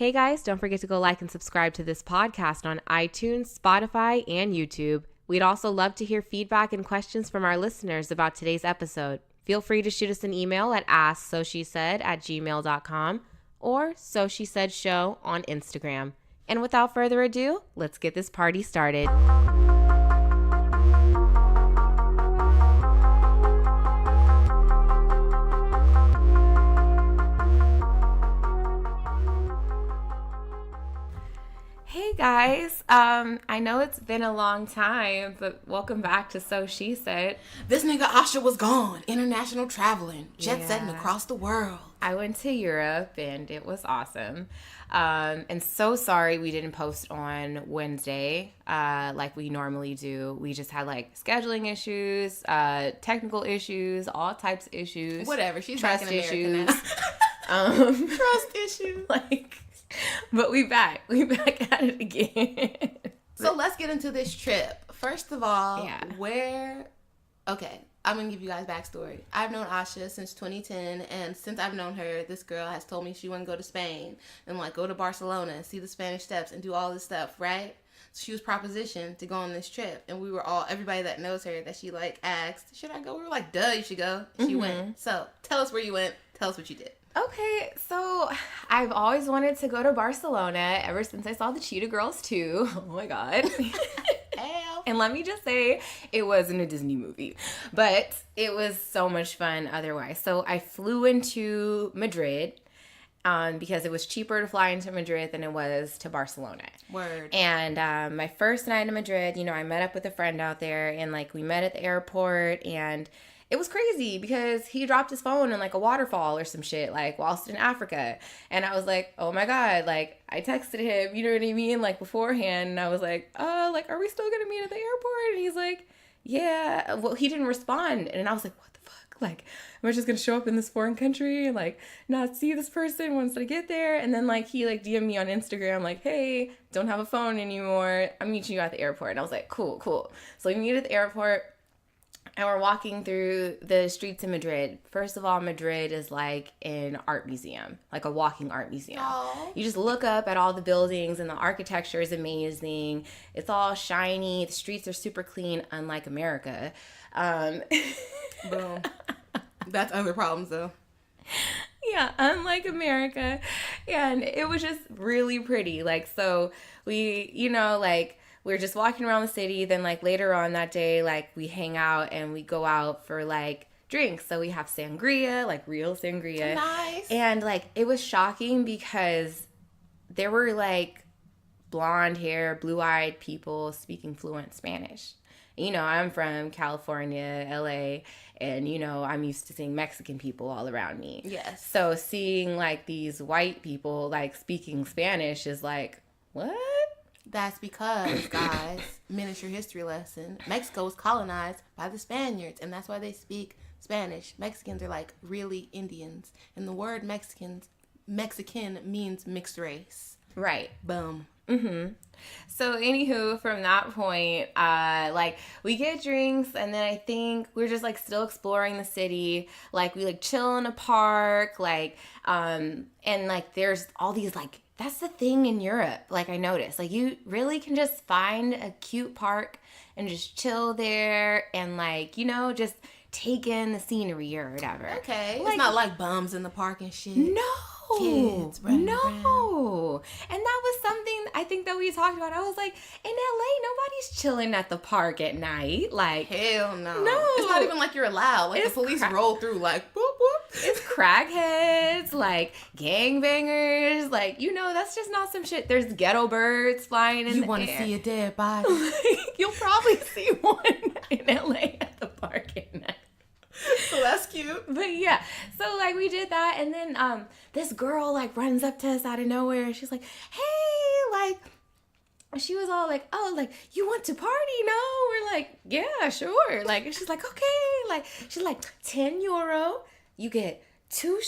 Hey guys, don't forget to go like and subscribe to this podcast on iTunes, Spotify, and YouTube. We'd also love to hear feedback and questions from our listeners about today's episode. Feel free to shoot us an email at asksoshessaid@gmail.com or SoSheSaidShow on Instagram. And without further ado, let's get this party started. Hey guys, I know it's been a long time, but welcome back to So She Said. This nigga Asha was gone, international traveling, jet setting across the world. I went to Europe and it was awesome. And so sorry we didn't post on Wednesday like we normally do. We just had like scheduling issues, technical issues, all types of issues. Whatever, she's trust back in issues. Trust issues. But we back at it again. So let's get into this trip. First of all, okay, I'm going to give you guys backstory. I've known Asha since 2010, and since I've known her, this girl has told me she want to go to Spain and like go to Barcelona and see the Spanish Steps and do all this stuff, right? So she was propositioned to go on this trip, and we were all, everybody that knows her, that she like asked, should I go? We were like, duh, you should go. She went. So tell us where you went. Tell us what you did. Okay, so I've always wanted to go to Barcelona ever since I saw the Cheetah Girls 2. Oh my God. And let me just say, it wasn't a Disney movie, but it was so much fun otherwise. So I flew into Madrid because it was cheaper to fly into Madrid than it was to Barcelona. Word. And my first night in Madrid, I met up with a friend out there, and like we met at the airport, and it was crazy because he dropped his phone in like a waterfall or some shit, like whilst in Africa. And I was like, oh my God, like I texted him, you know what I mean? Like beforehand. And I was like, are we still going to meet at the airport? And he's like, yeah. Well, he didn't respond. And I was like, what the fuck? Like, am I just going to show up in this foreign country and like not see this person once I get there? And then like he like DM'd me on Instagram like, hey, don't have a phone anymore. I'm meeting you at the airport. And I was like, cool. So we meet at the airport. And we're walking through the streets of Madrid. First of all, Madrid is like an art museum, like a walking art museum. Aww. You just look up at all the buildings and the architecture is amazing. It's all shiny. The streets are super clean, unlike America. Boom. That's other problems though. Yeah, unlike America. And it was just really pretty. Like, so we, we're just walking around the city. Then like later on that day, like we hang out and we go out for like drinks. So we have sangria, like real sangria. Nice. And like it was shocking because there were like blonde hair, blue-eyed people speaking fluent Spanish. I'm from California, LA, and I'm used to seeing Mexican people all around me. Yes. So seeing like these white people like speaking Spanish is like, what? That's because, guys, miniature history lesson, Mexico was colonized by the Spaniards, and that's why they speak Spanish. Mexicans are like really Indians, and the word Mexican means mixed race. Right. Boom. Mm-hmm. So anywho, from that point, like we get drinks, and then I think we're just like still exploring the city. Like we like chill in a park, like and like there's all these like, that's the thing in Europe. Like I noticed, like you really can just find a cute park and just chill there and like, just take in the scenery or whatever. Okay. Like, it's not like bums in the park and shit. No. Kids running around. And that was something I think that we talked about. I was like, in LA, nobody's chilling at the park at night. Like, hell no. No. It's not even like you're allowed. Like It's the police roll through like, boop, boop. It's crackheads, like gangbangers, like, that's just not some shit. There's ghetto birds flying in the air. You want to see a dead body? You'll probably see one in LA at the park at night. So that's cute. But yeah, so like we did that, and then this girl like runs up to us out of nowhere, and she's like, hey, like, she was all like, oh, like, you want to party? No? We're like, yeah, sure. Like, she's like, okay. Like, she's like, €10, you get two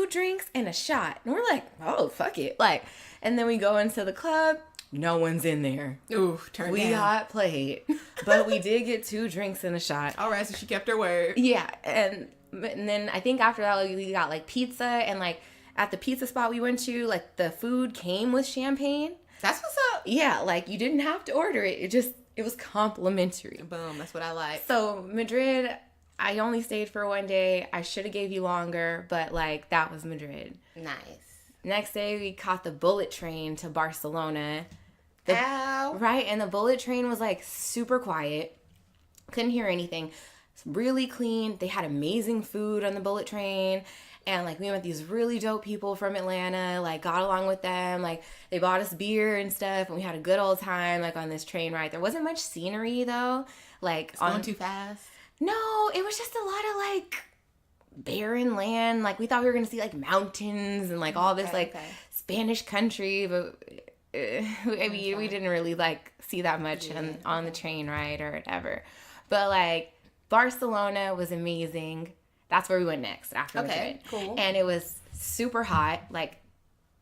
drinks and a shot. And we're like, oh, fuck it. Like, and then we go into the club. No one's in there. Ooh, turn we down. got played, but we did get 2 drinks and a shot. All right, so she kept her word. Yeah, and then I think after that we got like pizza, and like at the pizza spot we went to, like, the food came with champagne. That's what's up. Yeah, like, you didn't have to order it. It was complimentary. Boom, that's what I like. So, Madrid, I only stayed for one day. I should have gave you longer, but, like, that was Madrid. Nice. Next day, we caught the bullet train to Barcelona. Ow. Right, and the bullet train was, like, super quiet. Couldn't hear anything. It's really clean. They had amazing food on the bullet train. And, like, we met these really dope people from Atlanta, like, got along with them. Like, they bought us beer and stuff, and we had a good old time, like, on this train ride. There wasn't much scenery, though. Like, it's going too fast? No, it was just a lot of, like, barren land. Like, we thought we were going to see, like, mountains and, like, all this, Spanish country, but... I mean, we didn't really, like, see that much on the train ride or whatever. But, like, Barcelona was amazing. That's where we went next after Madrid. Cool. And it was super hot. Like,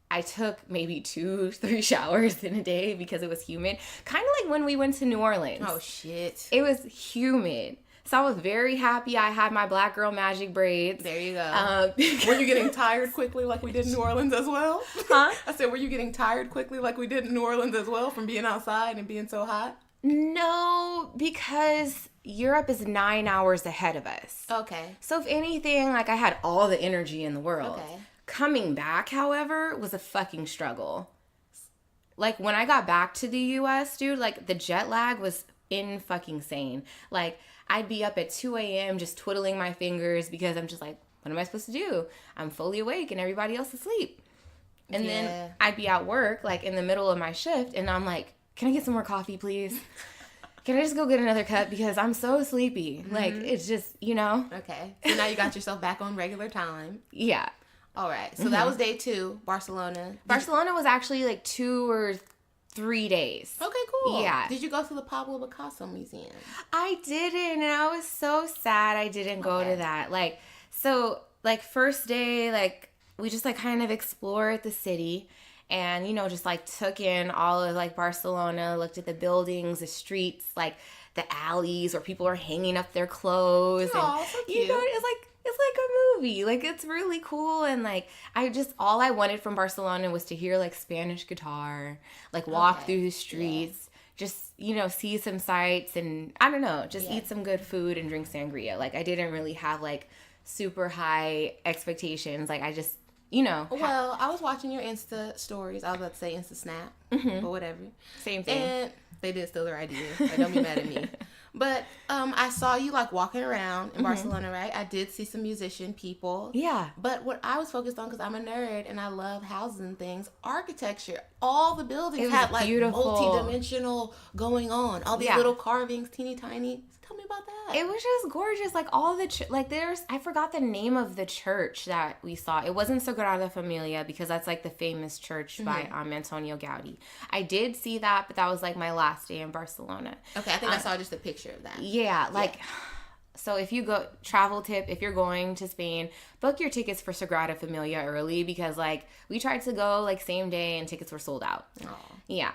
I took maybe 2-3 showers in a day because it was humid. Kind of like when we went to New Orleans. Oh, shit. It was humid. So I was very happy I had my black girl magic braids. There you go. Were you getting tired quickly like we did in New Orleans as well? Huh? I said, were you getting tired quickly like we did in New Orleans as well from being outside and being so hot? No, because Europe is 9 hours ahead of us. Okay. So if anything, like, I had all the energy in the world. Okay. Coming back, however, was a fucking struggle. Like, when I got back to the U.S., dude, like, the jet lag was fucking sane. Like, I'd be up at 2 a.m. just twiddling my fingers because I'm just like, what am I supposed to do? I'm fully awake and everybody else is asleep. And then I'd be at work, like, in the middle of my shift, and I'm like, can I get some more coffee, please? Can I just go get another cup? Because I'm so sleepy. Mm-hmm. Like, it's just, you know? Okay. So now you got yourself back on regular time. Yeah. All right. So that was day 2, Barcelona. Barcelona was actually, like, 2 or 3 days. Okay, cool. Yeah. Did you go to the Pablo Picasso Museum? I didn't, and I was so sad I didn't go to that. Like, so, like, first day, like, we just, like, kind of explored the city and, you know, just, like, took in all of, like, Barcelona, looked at the buildings, the streets, like, the alleys where people are hanging up their clothes. Oh, and, so cute. you know, it's like a movie. Like, it's really cool. And, like, all I wanted from Barcelona was to hear, like, Spanish guitar, like, walk through the streets, just, you know, see some sights and, I don't know, just eat some good food and drink sangria. Like, I didn't really have, like, super high expectations. Like, I just, you know. Well, I was watching your Insta stories. I was about to say Insta Snap, but whatever. Same thing. And they did steal their idea. Like, don't be mad at me. But I saw you, like, walking around in Barcelona, right? I did see some musician people. Yeah. But what I was focused on, because I'm a nerd and I love houses and things, architecture. All the buildings had, like, beautiful. multi-dimensional going on. All these little carvings, teeny tiny. Tell me about that. It was just gorgeous. Like, all the, I forgot the name of the church that we saw. It wasn't Sagrada Familia because that's, like, the famous church by Antonio Gaudi. I did see that, but that was, like, my last day in Barcelona. Okay, I think I saw just a picture of that. Yeah, like... Yeah. So if you go, travel tip, if you're going to Spain, book your tickets for Sagrada Familia early because, like, we tried to go, like, same day and tickets were sold out. Aww. Yeah.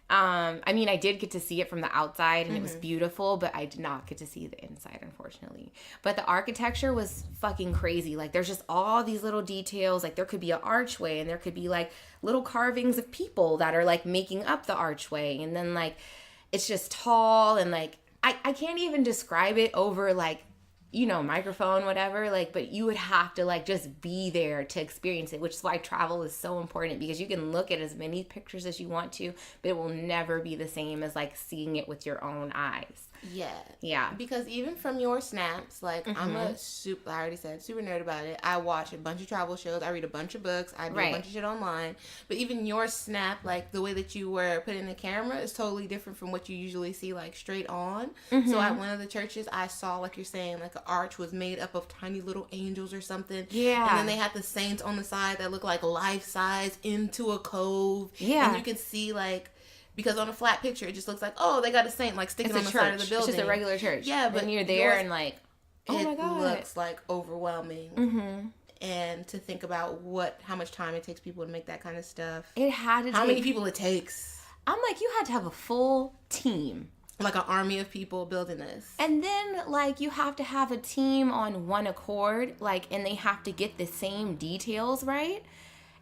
I mean, I did get to see it from the outside and it was beautiful, but I did not get to see the inside, unfortunately. But the architecture was fucking crazy. Like, there's just all these little details. Like, there could be an archway and there could be, like, little carvings of people that are, like, making up the archway. And then, like, it's just tall and, like, I can't even describe it over, like, you know, microphone, whatever, like, but you would have to, like, just be there to experience it, which is why travel is so important because you can look at as many pictures as you want to, but it will never be the same as, like, seeing it with your own eyes. Yeah. Yeah. Because even from your snaps, like, I'm a I already said, super nerd about it. I watch a bunch of travel shows. I read a bunch of books. I do a bunch of shit online. But even your snap, like, the way that you were putting the camera is totally different from what you usually see, like, straight on. So at one of the churches, I saw, like you're saying, like, an arch was made up of tiny little angels or something. Yeah. And then they had the saints on the side that look like life-size into a cove. Yeah. And you can see, like, because on a flat picture, it just looks like, oh, they got a saint, like, sticking on the side of the building. It's just a regular church. Yeah, but when you're there and, like, oh my God. It looks, like, overwhelming. And to think about how much time it takes people to make that kind of stuff. It had to How many people it takes. I'm like, you had to have a full team. Like an army of people building this. And then, like, you have to have a team on one accord, like, and they have to get the same details right.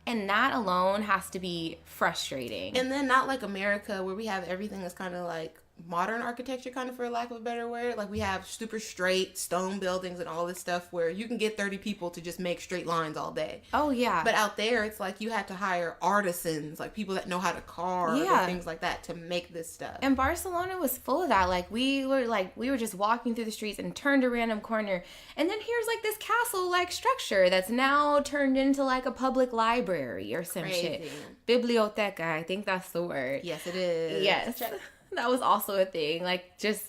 And that alone has to be frustrating. And then not like America, where we have everything that's kind of like modern architecture, kind of, for lack of a better word. Like, we have super straight stone buildings and all this stuff where you can get 30 people to just make straight lines all day. Oh, yeah. But out there, it's like you had to hire artisans, like people that know how to carve and things like that to make this stuff. And Barcelona was full of that. Like, we were just walking through the streets and turned a random corner. And then here's, like, this castle-like structure that's now turned into, like, a public library or some shit. Biblioteca, I think that's the word. Yes, it is. Yes. That was also a thing, like, just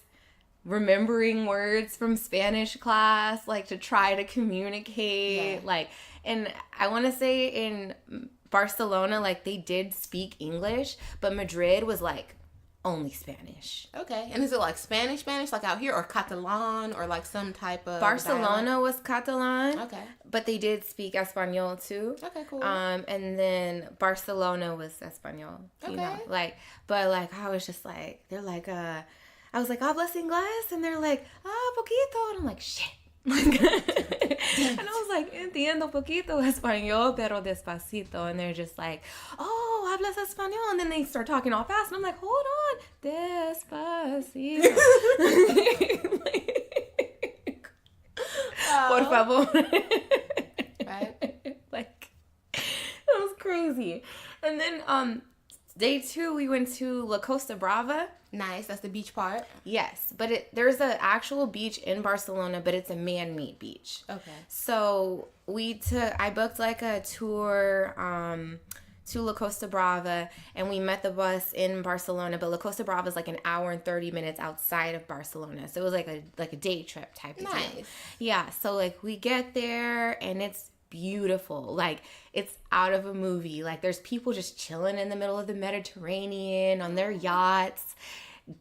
remembering words from Spanish class, like, to try to communicate, like, and I want to say in Barcelona, like, they did speak English, but Madrid was, like, only Spanish. Okay, and is it, like, Spanish, like out here, or Catalan, or, like, some type of Barcelona dialect? was Catalan. Okay. But they did speak Espanol, too. Okay, cool. And then Barcelona was Espanol, you know? Like, but, like, I was just, like, they're, like, I was, like, hablas inglés? And they're, like, poquito. And I'm, like, shit. And I was like, entiendo poquito español, pero despacito. And they're just like, oh, hablas español. And then they start talking all fast. And I'm like, hold on. Despacito. Por favor. Right? Like, that was crazy. And then day 2, we went to La Costa Brava. Nice. That's the beach part. Yes, but there's an actual beach in Barcelona, but it's a man-made beach. Okay. So I booked like a tour to La Costa Brava, and we met the bus in Barcelona. But La Costa Brava is like an hour and 30 minutes outside of Barcelona, so it was like a day trip type of thing. Yeah. So like we get there, and it's beautiful. Like, it's out of a movie. Like, there's people just chilling in the middle of the Mediterranean on their yachts,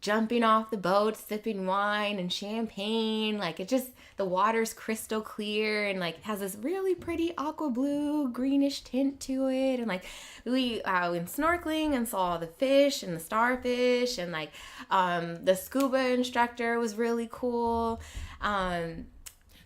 jumping off the boat, sipping wine and champagne. Like, the water's crystal clear, and like has this really pretty aqua blue greenish tint to it. And like we went snorkeling and saw the fish and the starfish, and like the scuba instructor was really cool.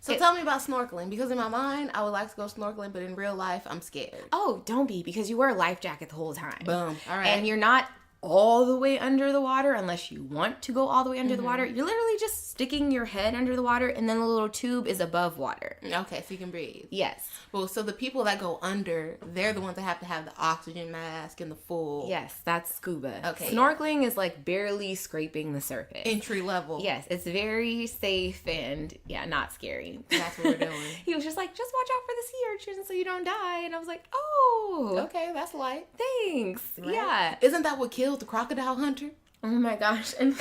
So tell me about snorkeling, because in my mind, I would like to go snorkeling, but in real life, I'm scared. Oh, don't be, because you wear a life jacket the whole time. Boom. All right. And you're not all the way under the water unless you want to go all the way under the water. You're literally just sticking your head under the water, and then the little tube is above water. Okay, so you can breathe. Yes. Well, so the people that go under, they're the ones that have to have the oxygen mask and the full... Yes, that's scuba. Okay. Snorkeling is like barely scraping the surface. Entry level. Yes, it's very safe and, not scary. That's what we're doing. He was just like, just watch out for the sea urchins so you don't die. And I was like, oh. Okay, that's light. Thanks. Right? Yeah. Isn't that what killed the crocodile hunter? Oh my gosh. And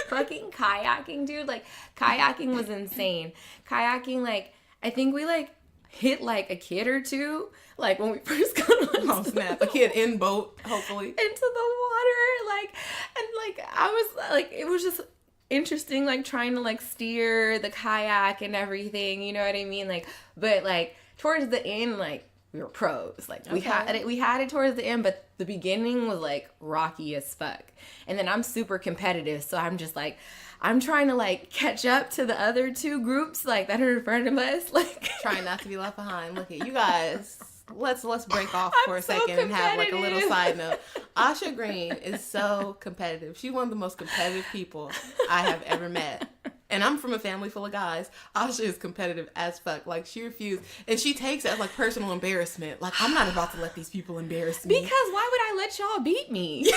fucking kayaking, dude. Like, kayaking was insane. Kayaking, like, I think we, like, hit, like, a kid or two, like, when we first got on. Oh, snap. A kid in boat, hopefully. Into the water, like, and, like, I was, like, it was just interesting, like, trying to, like, steer the kayak and everything, you know what I mean? Like, but, like, towards the end, like, we were pros. Like, we had it towards the end, but the beginning was, like, rocky as fuck. And then I'm super competitive, so I'm just, like, I'm trying to, like, catch up to the other two groups, like, that are in front of us. Like, trying not to be left behind. Look at you guys. Let's break off for a second and have, like, a little side note. Asha Green is so competitive. She's one of the most competitive people I have ever met. And I'm from a family full of guys. Asha is competitive as fuck. Like, she refused. And she takes it as, like, personal embarrassment. Like, I'm not about to let these people embarrass me. Because why would I let y'all beat me?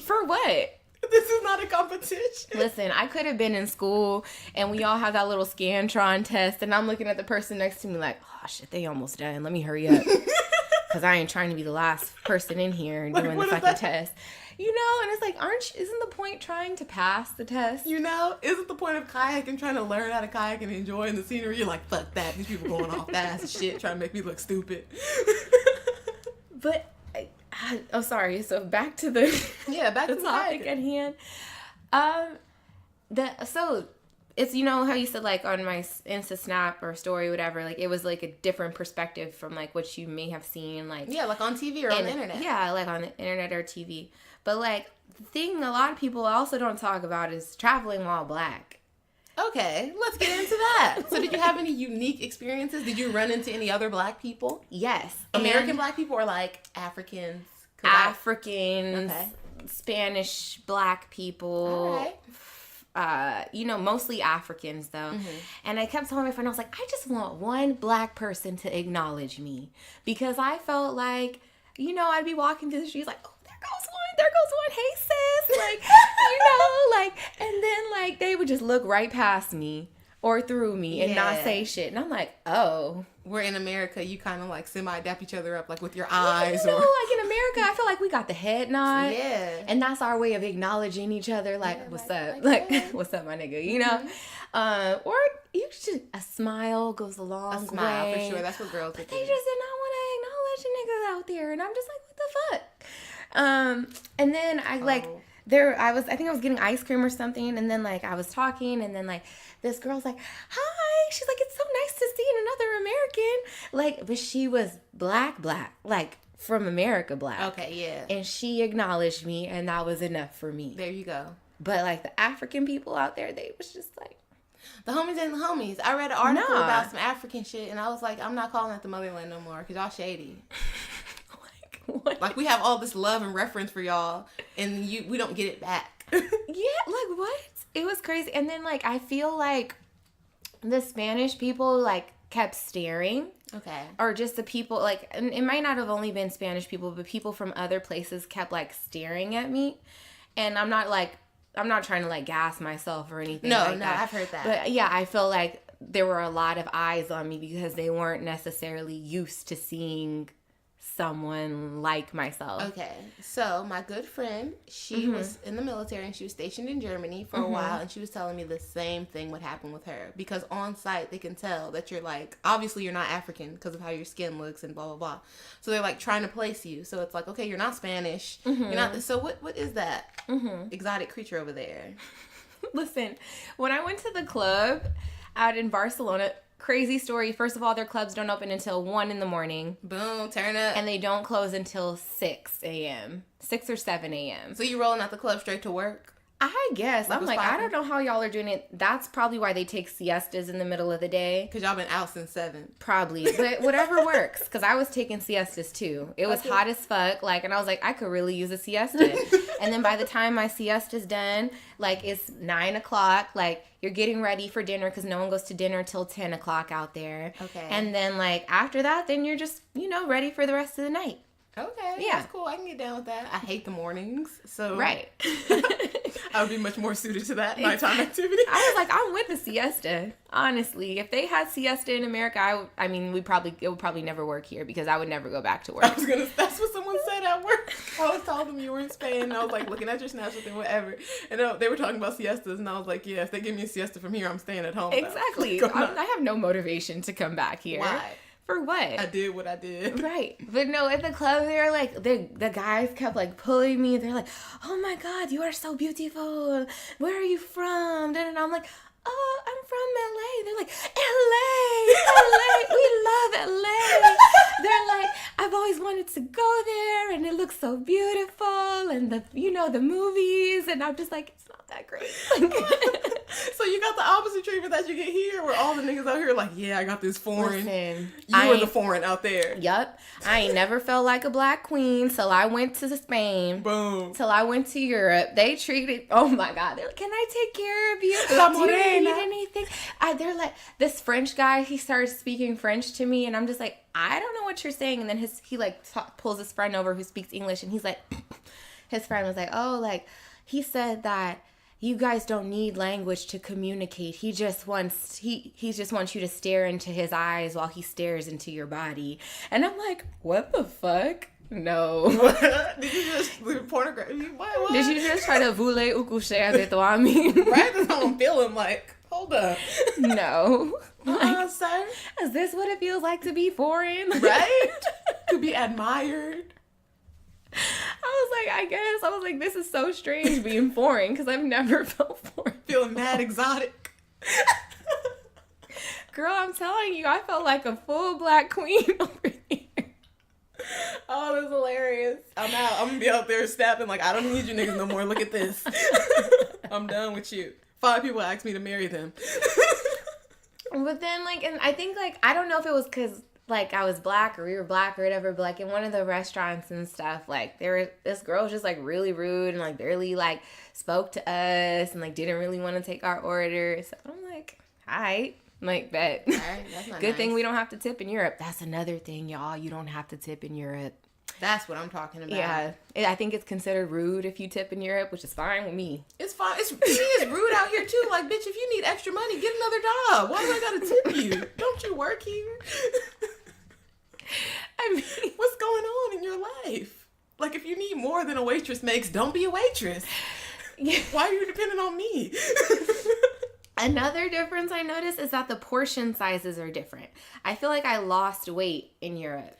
For what? This is not a competition. Listen, I could have been in school and we all have that little Scantron test, and I'm looking at the person next to me like, oh shit, they almost done. Let me hurry up. Because I ain't trying to be the last person in here doing the fucking test. You know, and it's like, isn't the point trying to pass the test? You know, isn't the point of kayaking trying to learn how to kayak and enjoying the scenery? You're like, fuck that. These people going off fast and shit, trying to make me look stupid. But, oh, sorry. So back to the back to the topic kayaking at hand. So it's, you know how you said, like, on my Insta Snap or story, whatever, like, it was, like, a different perspective from, like, what you may have seen, like... Yeah, like on TV or on the internet. Yeah, like on the internet or TV. But, like, the thing a lot of people also don't talk about is traveling while black. Okay, let's get into that. So did you have any unique experiences? Did you run into any other black people? Yes. American black people or, like, Africans? Africans, okay. Spanish black people. All right. You know, mostly Africans, though. Mm-hmm. And I kept telling my friend, I was like, I just want one black person to acknowledge me. Because I felt like, you know, I'd be walking through the streets like, oh, there goes one, hey sis, like, you know, like, and then, like, they would just look right past me or through me and not say shit, and I'm like, oh. We're in America, you kind of, like, semi-dap each other up, like, with your eyes. You know, like, in America, I feel like we got the head nod. Yeah. And that's our way of acknowledging each other, like, what's up? Like, what's up, my nigga, you know? Mm-hmm. Or you should, a smile goes a long way. A smile, for sure, that's what girls do. They just did not want to acknowledge a nigga out there, and I'm just like, what the fuck? And then I think I was getting ice cream or something, and then, like, I was talking, and then, like, this girl's like, hi, she's like, it's so nice to see another American, like, but she was black, like, from America black. Okay, yeah. And she acknowledged me, and that was enough for me. There you go. But, like, the African people out there, they was just like, the homies ain't the homies. I read an article about some African shit, and I was like, I'm not calling it the motherland no more, because y'all shady. What? Like, we have all this love and reference for y'all, and we don't get it back. Yeah, like, what? It was crazy. And then, like, I feel like the Spanish people, like, kept staring. Okay. Or just the people, like, and it might not have only been Spanish people, but people from other places kept, like, staring at me. And I'm not trying to, like, gas myself or anything like that. No, I've heard that. But, yeah, I feel like there were a lot of eyes on me because they weren't necessarily used to seeing someone like myself. Okay, so my good friend, she was in the military and she was stationed in Germany for a while, and she was telling me the same thing would happen with her because on site they can tell that you're, like, obviously you're not African because of how your skin looks and blah blah blah, so they're, like, trying to place you. So it's like, okay, you're not Spanish, you're not, so what is that exotic creature over there? Listen, when I went to the club out in Barcelona, crazy story. First of all, their clubs don't open until 1 a.m. Boom, turn up. And they don't close until 6 a.m. 6 or 7 a.m. So you rolling out the club straight to work? I guess. I'm like, I don't know how y'all are doing it. That's probably why they take siestas in the middle of the day. Because y'all been out since 7. Probably. But whatever works. Because I was taking siestas too. It was hot as fuck. Like, and I was like, I could really use a siesta. And then by the time my siesta's done, like, it's 9 o'clock. Like, you're getting ready for dinner because no one goes to dinner till 10 o'clock out there. Okay. And then, like, after that, then you're just, you know, ready for the rest of the night. Okay. Yeah. That's cool. I can get down with that. I hate the mornings. So. Right. I would be much more suited to that nighttime activity. I was like, I'm with the siesta. Honestly, if they had siesta in America, I mean, it would probably never work here because I would never go back to work. That's what someone said at work. I was telling them you were in Spain, and I was like looking at your Snapchat and whatever, and they were talking about siestas, and I was like, yeah, if they give me a siesta from here, I'm staying at home. Exactly. I have no motivation to come back here. Why? For what? I did what I did. Right. But no, at the club, they're like, the guys kept, like, pulling me. They're like, oh my God, you are so beautiful. Where are you from? And I'm like, oh, I'm from LA. They're like, LA, we love LA. They're like, I've always wanted to go there, and it looks so beautiful, and the movies, and I'm just like, it's not that great. So you got the opposite treatment that you get here, where all the niggas out here are like, yeah, I got this foreign. Listen, you are the foreign out there. Yup. I ain't never felt like a black queen till I went to Spain. Boom. Till I went to Europe. They treated, oh my God, they're like, can I take care of you? La Do Morena. you need anything? They're like, this French guy, he starts speaking French to me, and I'm just like, I don't know what you're saying. And then he pulls his friend over who speaks English, and he's like, his friend was like, oh, like, he said that you guys don't need language to communicate. He just wants you to stare into his eyes while he stares into your body. And I'm like, what the fuck? No. Did you just pornography? What? Did you just try to voulez ou coucher avec toi? I mean, right? That's how I'm feeling. Like, hold up. No. Sir. Is this what it feels like to be foreign? Right? To be admired. I was like, this is so strange being foreign because I've never felt foreign. Feeling mad exotic. Girl, I'm telling you, I felt like a full black queen over here. Oh, that's hilarious. I'm out. I'm gonna be out there snapping like, I don't need you niggas no more. Look at this. I'm done with you. 5 people asked me to marry them. But then, like, and I think, like, I don't know if it was because, like, I was black or we were black or whatever, but, like, in one of the restaurants and stuff, like, this girl was just, like, really rude and, like, barely, like, spoke to us and, like, didn't really want to take our order. So I'm like, all right. Like, bet. All right, that's not Good nice. thing we don't have to tip in Europe. That's another thing, y'all. You don't have to tip in Europe. That's what I'm talking about. Yeah. I think it's considered rude if you tip in Europe, which is fine with me. It's fine. It's rude out here, too. Like, bitch, if you need extra money, get another job. Why do I gotta tip you? Don't you work here? I mean, what's going on in your life? Like, if you need more than a waitress makes, don't be a waitress. Yeah. Why are you depending on me? Another difference I noticed is that the portion sizes are different. I feel like I lost weight in Europe.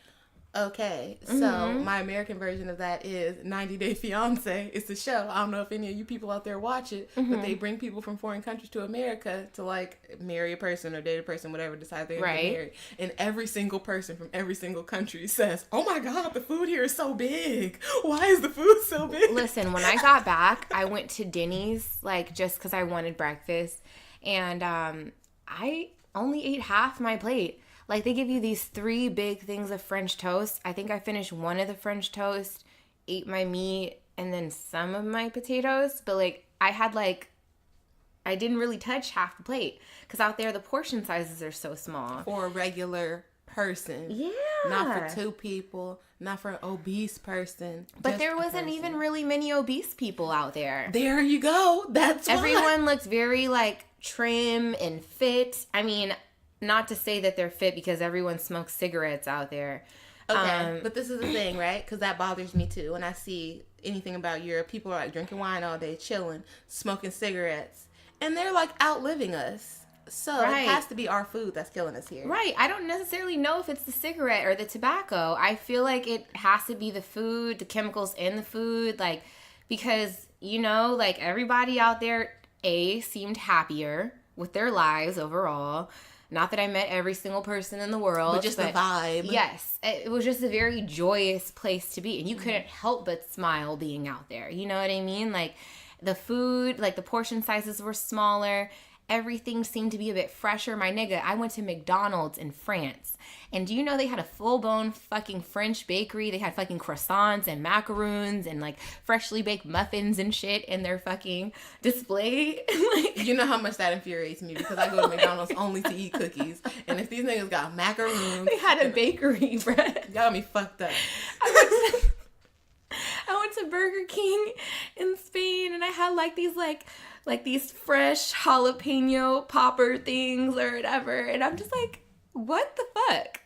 Okay, so my American version of that is 90 Day Fiance. It's a show. I don't know if any of you people out there watch it, but they bring people from foreign countries to America to, like, marry a person or date a person, whatever, decide they're going to get married. And every single person from every single country says, oh my God, the food here is so big. Why is the food so big? Listen, when I got back, I went to Denny's, like, just because I wanted breakfast. And I only ate half my plate. Like, they give you these 3 big things of French toast. I think I finished one of the French toast, ate my meat, and then some of my potatoes. But, like, I didn't really touch half the plate. Because out there, the portion sizes are so small. For a regular person. Yeah. Not for 2 people. Not for an obese person. But there wasn't even really many obese people out there. There you go. That's why. Everyone looked very, like, trim and fit. I mean, not to say that they're fit because everyone smokes cigarettes out there. Okay, but this is the thing, right? Because that bothers me too. When I see anything about Europe, people are like drinking wine all day, chilling, smoking cigarettes, and they're like outliving us. So It has to be our food that's killing us here. Right. I don't necessarily know if it's the cigarette or the tobacco. I feel like it has to be the food, the chemicals in the food, like, because, you know, like, everybody out there, seemed happier with their lives overall. Not that I met every single person in the world. But just the vibe. Yes. It was just a very joyous place to be. And you couldn't help but smile being out there. You know what I mean? Like, the food, like, the portion sizes were smaller. Everything seemed to be a bit fresher. My nigga, I went to McDonald's in France. And do you know they had a full-blown fucking French bakery? They had fucking croissants and macaroons and, like, freshly baked muffins and shit in their fucking display. Like, you know how much that infuriates me because I go to McDonald's only to eat cookies. And if these niggas got macaroons... They had a bakery, bruh. Got me fucked up. I went to Burger King in Spain and I had, like, these fresh jalapeno popper things or whatever. And I'm just like, what the fuck?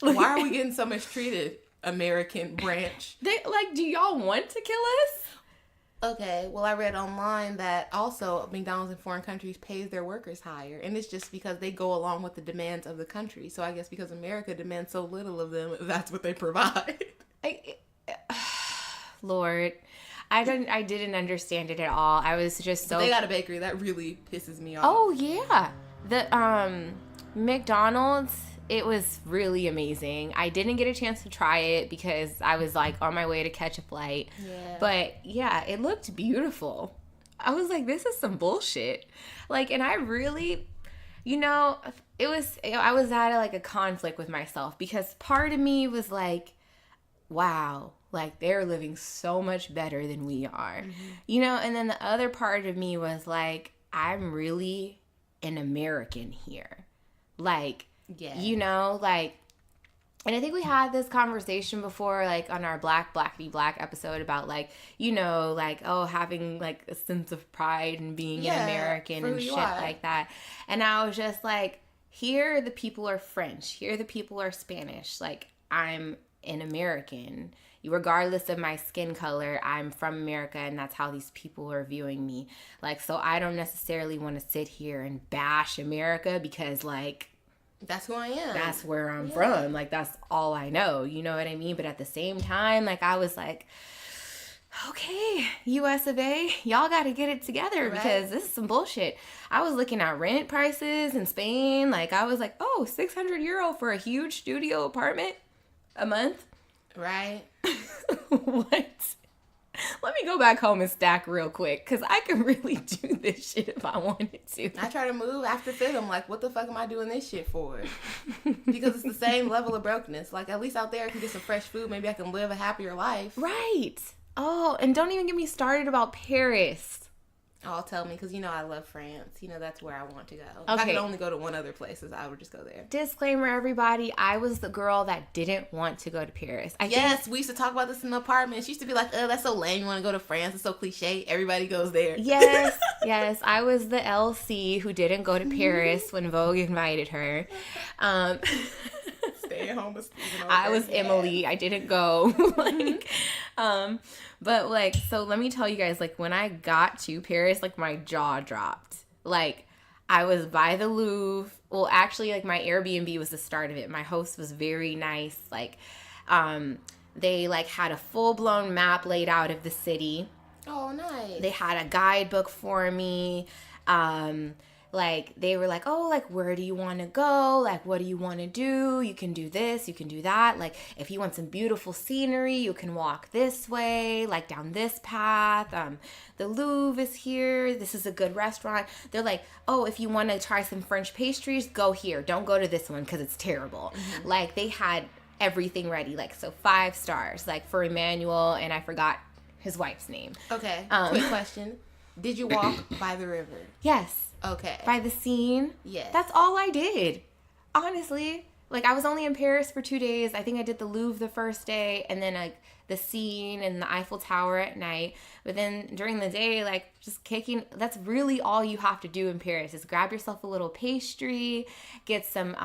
Why are we getting so mistreated, American branch? Do y'all want to kill us? Okay, well, I read online that also McDonald's in foreign countries pays their workers higher. And it's just because they go along with the demands of the country. So I guess because America demands so little of them, that's what they provide. Lord, I didn't understand it at all. I was just so... But they got a bakery. That really pisses me off. Oh, yeah. The McDonald's, it was really amazing. I didn't get a chance to try it because I was, like, on my way to catch a flight. Yeah. But, yeah, it looked beautiful. I was like, this is some bullshit. Like, and I really... You know, I was at, like, a conflict with myself because part of me was like, wow, like, they're living so much better than we are. Mm-hmm. You know, and then the other part of me was like, I'm really an American here. Like, you know, like, and I think we had this conversation before, like, on our Blackity Black episode about, like, you know, like, oh, having, like, a sense of pride and being an American and shit like that. And I was just like, here the people are French. Here the people are Spanish. Like, I'm an American. Regardless of my skin color, I'm from America, and that's how these people are viewing me. Like, so I don't necessarily want to sit here and bash America because, like, that's who I am. That's where I'm from. Like, that's all I know. You know what I mean? But at the same time, like, I was like, Okay, US of A, y'all got to get it together because this is some bullshit. I was looking at rent prices in Spain. Like, I was like, oh, 600 euro for a huge studio apartment a month. Right. What? Let me go back home and stack real quick because I can really do this shit if I wanted to. I try to move after fit. I'm like, what the fuck am I doing this shit for? Because it's the same level of brokenness. Like, at least out there I can get some fresh food. Maybe I can live a happier life. Right. Oh, and don't even get me started about Paris. Oh, tell me, because you know I love France. You know that's where I want to go. Okay. If I could only go to one other place, I would just go there. Disclaimer, everybody. I was the girl that didn't want to go to Paris. Yes, we used to talk about this in the apartment. She used to be like, oh, that's so lame. You want to go to France? It's so cliche. Everybody goes there. Yes, yes. I was the LC who didn't go to Paris when Vogue invited her. Stay at home. I was Emily. I didn't go. But like, so let me tell you guys, like, when I got to Paris, like, my jaw dropped. Like, I was by the Louvre. Well, actually, like, my Airbnb was the start of it. My host was very nice. Like, they, like, had a full-blown map laid out of the city. Oh, nice. They had a guidebook for me. Like, they were like, oh, like, where do you want to go? Like, what do you want to do? You can do this, you can do that. Like, if you want some beautiful scenery, you can walk this way, like, down this path. The Louvre is here. This is a good restaurant. They're like, oh, if you want to try some French pastries, go here. Don't go to this one because it's terrible. Mm-hmm. Like, they had everything ready. Like, so 5 stars, like, for Emmanuel, and I forgot his wife's name. Okay, quick question. Did you walk by the river? Yes. Okay. By the Seine? Yes. That's all I did. Honestly. Like, I was only in Paris for 2 days. I think I did the Louvre the first day, and then, like, the Seine and the Eiffel Tower at night. But then during the day, like, just kicking, that's really all you have to do in Paris is grab yourself a little pastry, get some,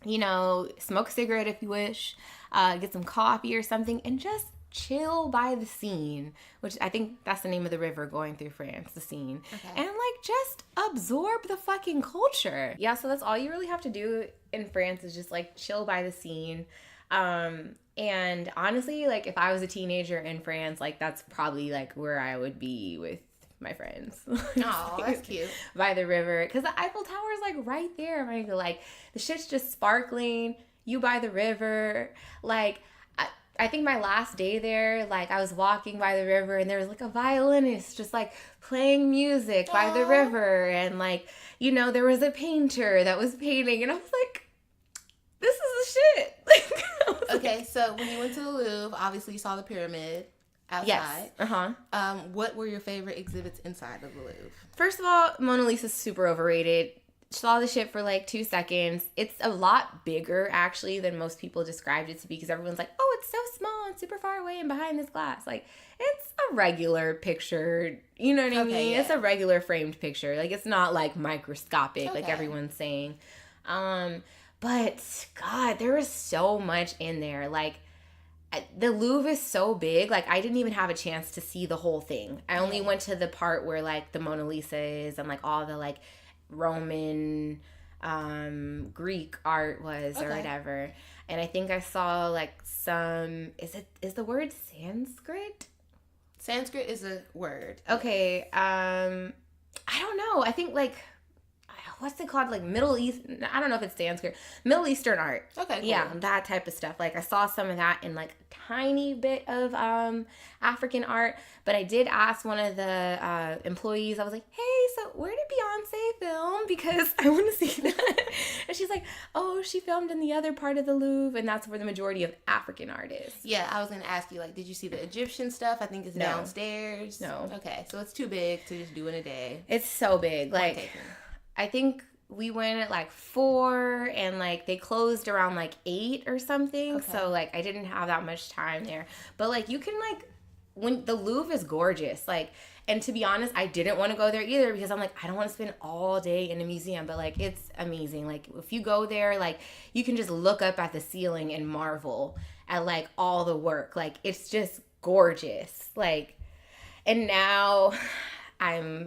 you know, smoke a cigarette if you wish, get some coffee or something, and just chill by the Seine, which I think that's the name of the river going through France, the Seine. Okay. And like just absorb the fucking culture. Yeah, so that's all you really have to do in France is just like chill by the Seine. And honestly, like if I was a teenager in France, like that's probably like where I would be with my friends. Oh, that's cute. By the river. Because the Eiffel Tower is like right there. Like the shit's just sparkling. You by the river. Like I think my last day there, like I was walking by the river and there was like a violinist just like playing music by the river. And like, you know, there was a painter that was painting and I was like, this is the shit. Okay, so when you went to the Louvre, obviously you saw the pyramid outside. Yes. Uh-huh. What were your favorite exhibits inside of the Louvre? First of all, Mona Lisa's super overrated. Saw the shit for like 2 seconds. It's a lot bigger actually than most people described it to be because everyone's like, oh, it's so small and super far away and behind this glass. Like, it's a regular picture. You know what I mean? Yeah. It's a regular framed picture. Like, it's not like microscopic like everyone's saying. But God, there was so much in there. Like, the Louvre is so big. Like, I didn't even have a chance to see the whole thing. I only went to the part where like the Mona Lisa is and like all the like Roman Greek art was or whatever. And I think I saw like some is the word Sanskrit? Sanskrit is a word. Okay. I don't know. I think like what's it called? Like Middle East, I don't know if it's Sanskrit. Middle Eastern art. Okay, cool. Yeah, that type of stuff. Like I saw some of that in like a tiny bit of African art. But I did ask one of the employees, I was like, hey, so where did Beyonce film? Because I want to see that. And she's like, oh, she filmed in the other part of the Louvre. And that's where the majority of African art is. Yeah, I was going to ask you, like, did you see the Egyptian stuff? I think it's downstairs. No. Okay, so it's too big to just do in a day. It's so big. Like, I think we went at like 4 and like they closed around like 8 or something. Okay. So like I didn't have that much time there. But like you can like, when the Louvre is gorgeous, like, and to be honest, I didn't want to go there either because I'm like, I don't want to spend all day in a museum, but like it's amazing. Like if you go there, like you can just look up at the ceiling and marvel at like all the work. Like it's just gorgeous. Like, and now I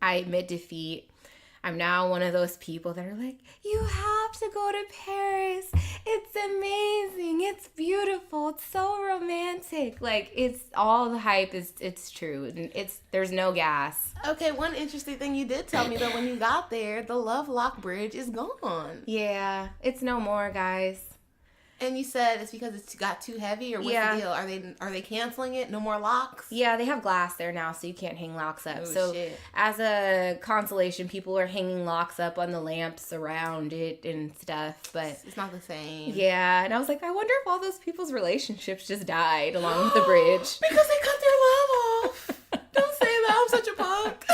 admit defeat. I'm now one of those people that are like, you have to go to Paris. It's amazing. It's beautiful. It's so romantic. Like, it's all the hype it's true. There's no gas. Okay, one interesting thing you did tell me though, when you got there, the Lovelock Bridge is gone. Yeah, it's no more, guys. And you said it's because it's got too heavy, or what's the deal? Are they canceling it? No more locks? Yeah, they have glass there now, so you can't hang locks up. Oh, shit. As a consolation, people are hanging locks up on the lamps around it and stuff, but it's not the same. Yeah, and I was like, I wonder if all those people's relationships just died along with the bridge. Because they cut their love off. Don't say that. I'm such a punk.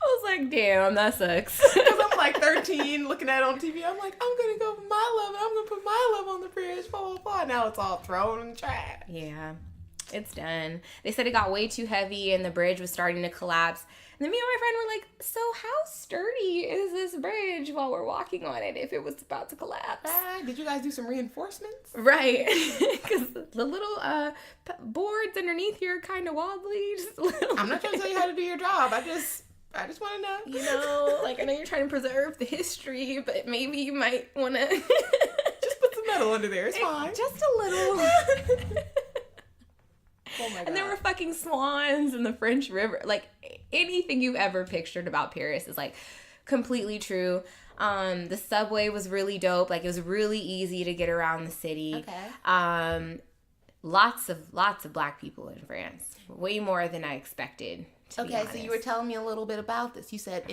I was like, damn, that sucks. Because I'm like 13 looking at it on TV. I'm like, I'm going to go for my love. I'm going to put my love on the bridge. Blah, blah, blah. Now it's all thrown in the trash. Yeah, it's done. They said it got way too heavy and the bridge was starting to collapse. And then me and my friend were like, so how sturdy is this bridge while we're walking on it if it was about to collapse? Did you guys do some reinforcements? Right. Because the little boards underneath here are kind of wobbly. Just a little I'm not trying to tell you how to do your job. I just want to know. You know, like, I know you're trying to preserve the history, but maybe you might want to... just put some metal under there. It's fine. Just a little. Oh my God. And there were fucking swans in the French River. Like, anything you've ever pictured about Paris is, like, completely true. The subway was really dope. Like, it was really easy to get around the city. Okay. Lots of black people in France. Way more than I expected. Okay, so you were telling me a little bit about this. You said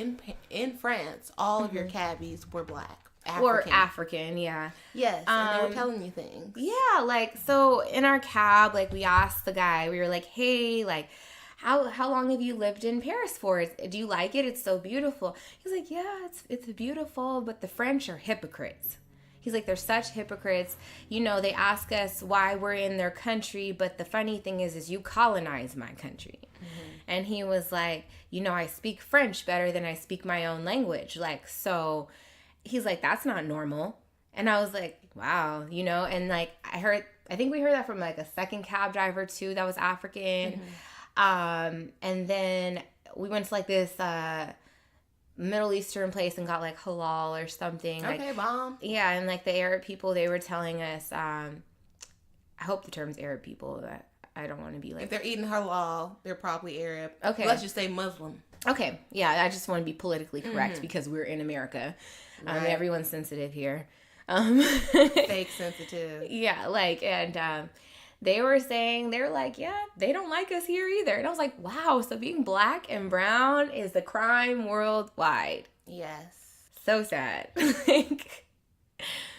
in France, all of your cabbies were black. Or African, yeah. Yes, and they were telling you things. Yeah, like, so in our cab, like, we asked the guy, we were like, hey, like, how long have you lived in Paris for? Do you like it? It's so beautiful. He's like, yeah, it's beautiful, but the French are hypocrites. He's like, they're such hypocrites. You know, they ask us why we're in their country, but the funny thing is you colonize my country. Mm-hmm. And he was like, you know, I speak French better than I speak my own language. Like, so he's like, that's not normal. And I was like, wow, you know, and like, I think we heard that from like a second cab driver too that was African. Mm-hmm. And then we went to like this Middle Eastern place and got like halal or something. Okay, like, bomb. Yeah, and like the Arab people, they were telling us, I hope the term's Arab people, that I don't want to be like... If they're eating halal, they're probably Arab. Okay. Let's just say Muslim. Okay, yeah, I just want to be politically correct because we're in America. Right. Everyone's sensitive here. Fake sensitive. Yeah, like, and they were saying, they were like, yeah, they don't like us here either. And I was like, wow, so being black and brown is the crime worldwide. Yes. So sad. Like,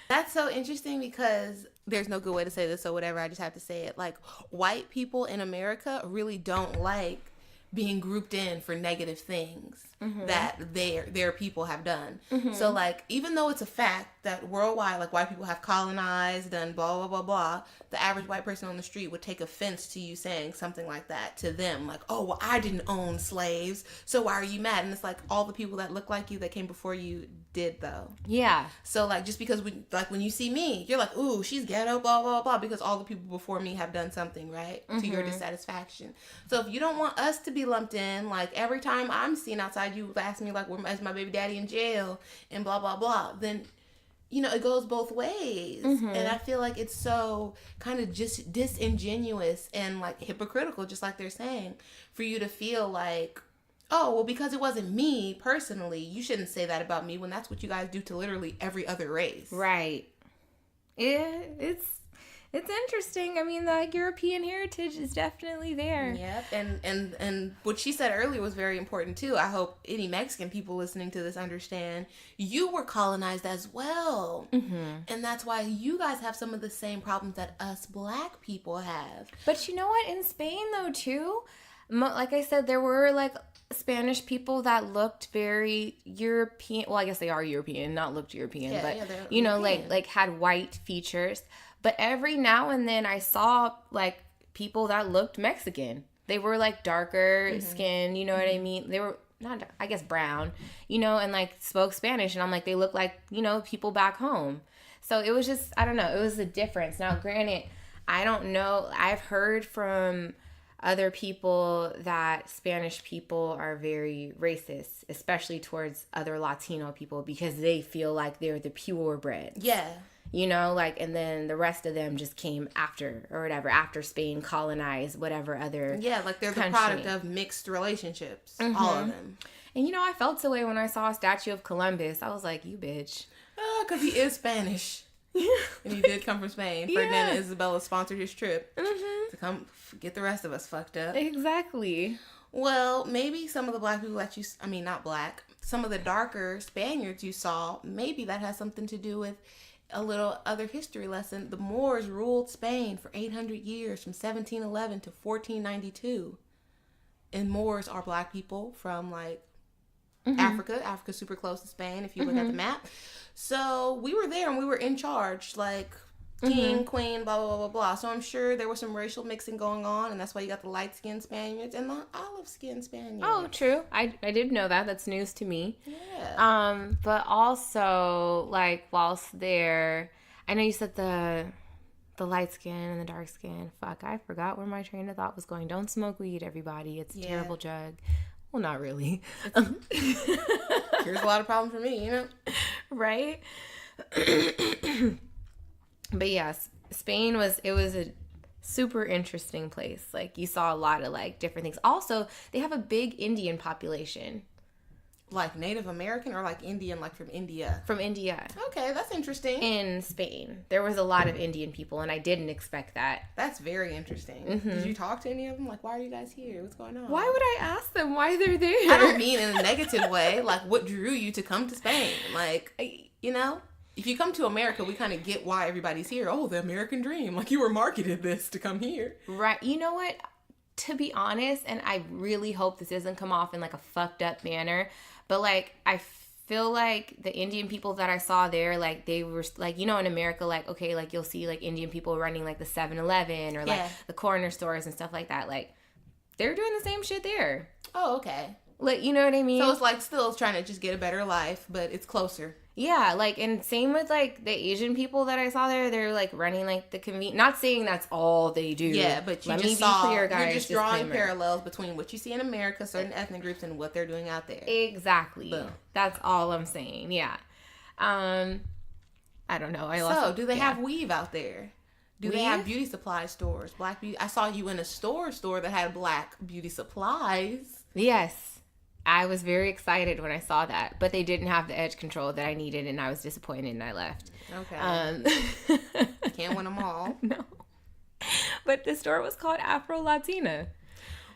that's so interesting because there's no good way to say this or whatever. I just have to say it. Like, white people in America really don't like being grouped in for negative things that their people have done. So, like, even though it's a fact that worldwide, like, white people have colonized and blah, blah, blah, blah, the average white person on the street would take offense to you saying something like that to them. Like, oh, well, I didn't own slaves, so why are you mad? And it's like, all the people that look like you that came before you did, though. Yeah. So, like, just because, when you see me, you're like, ooh, she's ghetto, blah, blah, blah, because all the people before me have done something, right? To your dissatisfaction. So, if you don't want us to be lumped in, like, every time I'm seen outside, you ask me, like, is my baby daddy in jail, and blah, blah, blah, then, you know, it goes both ways. And I feel like it's so kind of just disingenuous and, like, hypocritical, just like they're saying, for you to feel like, oh, well, because it wasn't me personally, you shouldn't say that about me, when that's what you guys do to literally every other race. Right. Yeah, it's interesting. I mean, the European heritage is definitely there. Yep. And what she said earlier was very important too. I hope any Mexican people listening to this understand you were colonized as well. And that's why you guys have some of the same problems that us black people have. But you know what? In Spain, though, too, like I said, there were like Spanish people that looked very European. Well, I guess they are European, not looked European, but you know, European. like had white features. But every now and then I saw like people that looked Mexican. They were like darker skin, you know what I mean? They were not, I guess, brown, you know, and like spoke Spanish. And I'm like, they look like, you know, people back home. So it was just, I don't know, it was a difference. Now, granted, I don't know. I've heard from other people that Spanish people are very racist, especially towards other Latino people, because they feel like they're the purebred. Yeah. You know, like, and then the rest of them just came after or whatever, after Spain colonized whatever other like they're country. The product of mixed relationships. All of them. And you know, I felt the way when I saw a statue of Columbus. I was like, you bitch. Because he is Spanish. And he did come from Spain. Yeah. Ferdinand and Isabella sponsored his trip to come get the rest of us fucked up. Exactly. Well, maybe some of the black people that not black, some of the darker Spaniards you saw, maybe that has something to do with a little other history lesson. The Moors ruled Spain for 800 years, from 1711 to 1492. And Moors are black people from, like, Africa. Africa's super close to Spain if you look at the map. So we were there and we were in charge, like king, queen, blah, blah, blah, blah, blah. So I'm sure there was some racial mixing going on, and that's why you got the light-skinned Spaniards and the olive-skinned Spaniards. Oh, true. I did know that. That's news to me. Yeah. But also, like, whilst there, I know you said the light skin and the dark skin. Fuck, I forgot where my train of thought was going. Don't smoke weed, everybody. It's a terrible drug. Well, not really. Here's a lot of problems for me, you know? Right? But yes, Spain was a super interesting place. Like, you saw a lot of, like, different things. Also, they have a big Indian population. Like Native American or like Indian, like from India? From India. Okay, that's interesting. In Spain. There was a lot of Indian people, and I didn't expect that. That's very interesting. Did you talk to any of them? Like, why are you guys here? What's going on? Why would I ask them why they're there? I don't mean in a negative way. Like, what drew you to come to Spain? Like, you know? If you come to America, we kind of get why everybody's here. Oh, the American dream. Like, you were marketed this to come here. Right. You know what? To be honest, and I really hope this doesn't come off in, like, a fucked up manner, but, like, I feel like the Indian people that I saw there, like, they were, like, you know, in America, like, okay, like, you'll see, like, Indian people running, like, the 7-Eleven or, like, the corner stores and stuff like that. Like, they're doing the same shit there. Oh, okay. Like, you know what I mean? So it's, like, still trying to just get a better life, but it's closer. Yeah, like, and same with, like, the Asian people that I saw there. They're, like, running, like, the convenience. Not saying that's all they do. Yeah, but Let me be clear, guys. You're just drawing parallels between what you see in America, certain ethnic groups, and what they're doing out there. Exactly. Boom. That's all I'm saying. Yeah. I don't know. So, do they have weave out there? Do they have beauty supply stores? Black beauty. I saw you in a store that had black beauty supplies. Yes. I was very excited when I saw that, but they didn't have the edge control that I needed, and I was disappointed, and I left. Okay. Can't win them all. No. But the store was called Afro Latina.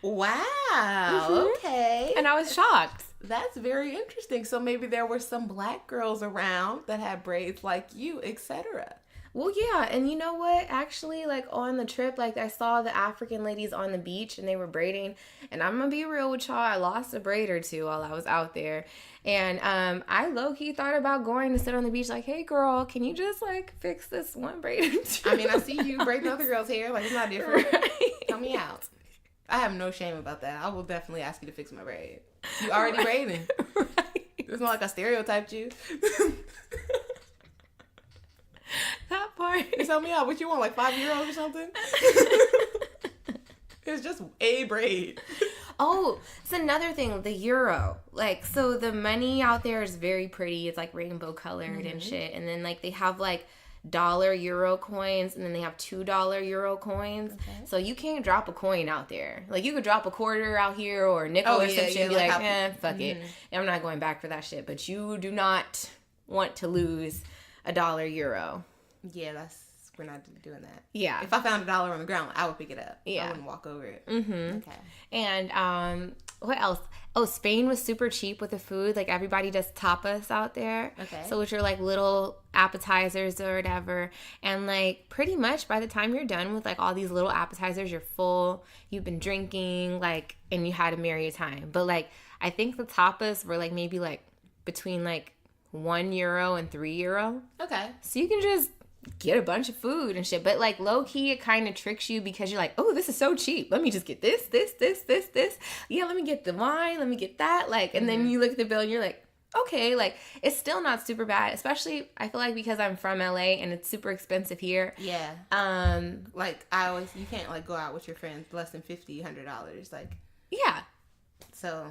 Wow. Okay. And I was shocked. That's very interesting. So maybe there were some black girls around that had braids like you, etc. Well, yeah, and you know what? Actually, like, on the trip, like, I saw the African ladies on the beach, and they were braiding, and I'm gonna be real with y'all, I lost a braid or two while I was out there, and I low-key thought about going to sit on the beach, like, hey, girl, can you just, like, fix this one braid or two? I mean, I see you braiding other girls' hair, like, it's not different. Right. Tell me out. I have no shame about that. I will definitely ask you to fix my braid. You already braiding. Right. It's not like I stereotyped you. That part. Tell me out. What you want, like €5 or something? It's just a braid. Oh, it's another thing, the euro. Like, so the money out there is very pretty. It's, like, rainbow colored and shit. And then, like, they have, like, $1 coins, and then they have $2 coins. Okay. So you can't drop a coin out there. Like, you could drop a quarter out here or a nickel or some shit and be like, fuck it. I'm not going back for that shit. But you do not want to lose $1. Yeah, we're not doing that. Yeah. If I found $1 on the ground, I would pick it up. Yeah. I wouldn't walk over it. Mm-hmm. Okay. And what else? Oh, Spain was super cheap with the food. Like, everybody does tapas out there. Okay. So, which are, like, little appetizers or whatever. And, like, pretty much by the time you're done with, like, all these little appetizers, you're full. You've been drinking, like, and you had a merry time. But, like, I think the tapas were, like, maybe, like, between, like, €1 and €3. Okay. So you can just get a bunch of food and shit. But, like, low-key, it kind of tricks you because you're like, oh, this is so cheap. Let me just get this. Yeah, let me get the wine. Let me get that. Like, and then you look at the bill and you're like, okay, like it's still not super bad, especially I feel like because I'm from LA and it's super expensive here. Yeah. Like you can't like go out with your friends less than $50-$100. Like, yeah. So.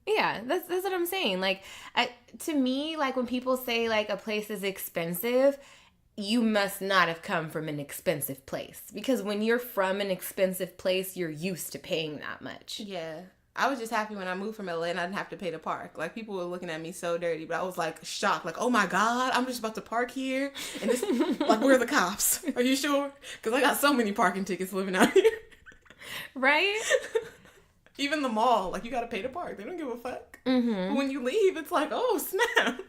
Yeah, that's what I'm saying. Like, to me, like when people say like a place is expensive, you must not have come from an expensive place, because when you're from an expensive place, you're used to paying that much. Yeah. I was just happy when I moved from LA and I didn't have to pay to park. Like, people were looking at me so dirty, but I was like shocked. Like, oh my God, I'm just about to park here. And this, like, where are the cops? Are you sure? Because I got so many parking tickets living out here. Right? Even the mall, like, you got to pay to park. They don't give a fuck. Mm-hmm. But when you leave, it's like, oh, snap.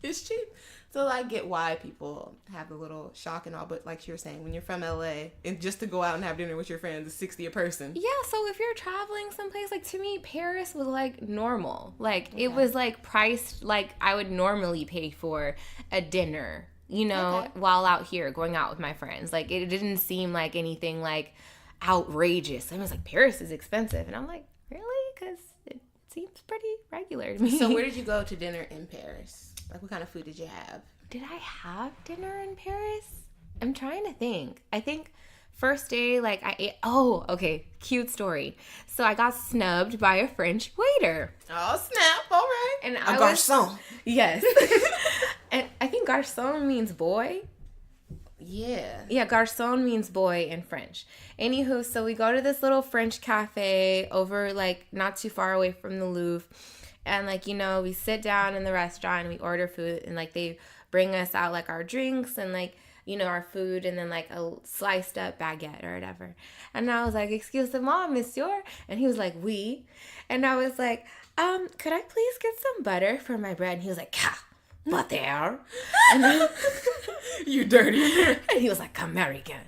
It's cheap. So I get why people have a little shock and all, but like you were saying, when you're from LA and just to go out and have dinner with your friends is $60 a person. Yeah, so if you're traveling someplace, like to me, Paris was like normal. Like it was like priced like I would normally pay for a dinner, you know, while out here going out with my friends. Like it didn't seem like anything like outrageous. I was like, Paris is expensive, and I'm like, really? Because it seems pretty regular to me. So where did you go to dinner in Paris? Like, what kind of food did you have? Did I have dinner in Paris? I'm trying to think. I think first day, like, I ate... Oh, okay. Cute story. So I got snubbed by a French waiter. Oh, snap. All right. And a garçon. Yes. And I think garçon means boy. Yeah. Yeah, garçon means boy in French. Anywho, so we go to this little French cafe over, like, not too far away from the Louvre. And, like, you know, we sit down in the restaurant and we order food. And, like, they bring us out, like, our drinks and, like, you know, our food. And then, like, a sliced up baguette or whatever. And I was like, excusez-moi, monsieur. And he was like, oui. And I was like, could I please get some butter for my bread? And he was like, butter. And then, you dirty. And he was like, American.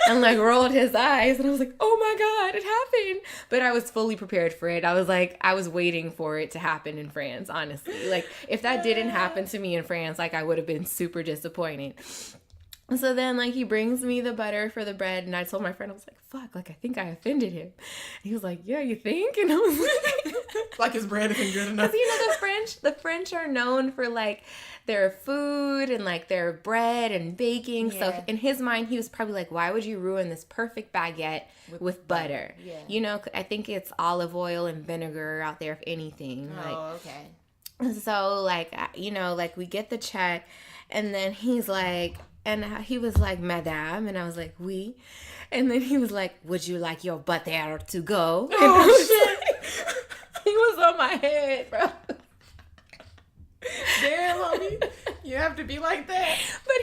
And like rolled his eyes. And I was like, oh my God, it happened. But I was fully prepared for it. I was like, I was waiting for it to happen in France, honestly. Like if that didn't happen to me in France, like I would have been super disappointed. So then, like, he brings me the butter for the bread, and I told my friend, I was like, fuck, like, I think I offended him. And he was like, yeah, you think? And I was like... like his bread isn't good enough. Because, you know, the French are known for, like, their food and, like, their bread and baking. Yeah. So in his mind, he was probably like, why would you ruin this perfect baguette with butter? Yeah. You know, I think it's olive oil and vinegar out there, if anything. Oh, okay. So, like, you know, like, we get the check, and then he's like... And he was like, madame. And I was like, oui. And then he was like, would you like your butter to go? And oh, shit. Like, he was on my head, bro. Damn, homie. You have to be like that. But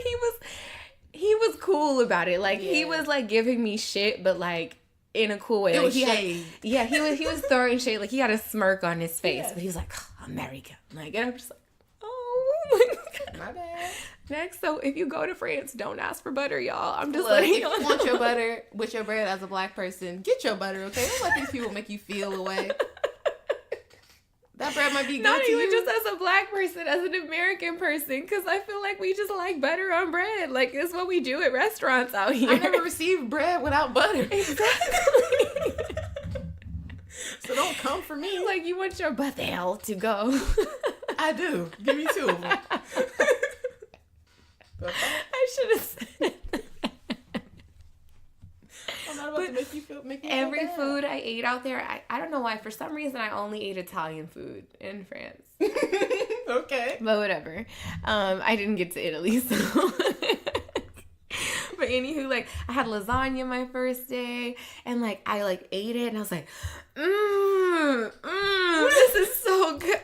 he was cool about it. Like, he was, like, giving me shit, but, like, in a cool way. It like, was shade. He was throwing shade. Like, he had a smirk on his face. Yeah. But he was like, oh, American. Like, and I'm just like, oh, my God. My bad. Next, so if you go to France, don't ask for butter, y'all. I'm just letting you know. If you want your butter with your bread as a black person, get your butter, okay? Don't let these people make you feel away. That bread might be good Not to even you. just as a black person, as an American person, because I feel like we just like butter on bread. Like, it's what we do at restaurants out here. I never received bread without butter. Exactly. So don't come for me. Like, you want your butter to go. I do. Give me two of them. I should have said it. I'm not about to make you every feel food I ate out there, I don't know why. For some reason, I only ate Italian food in France. Okay. But whatever. I didn't get to Italy, so... But anywho, like, I had lasagna my first day, and, like, I, like, ate it, and I was like, this is so good,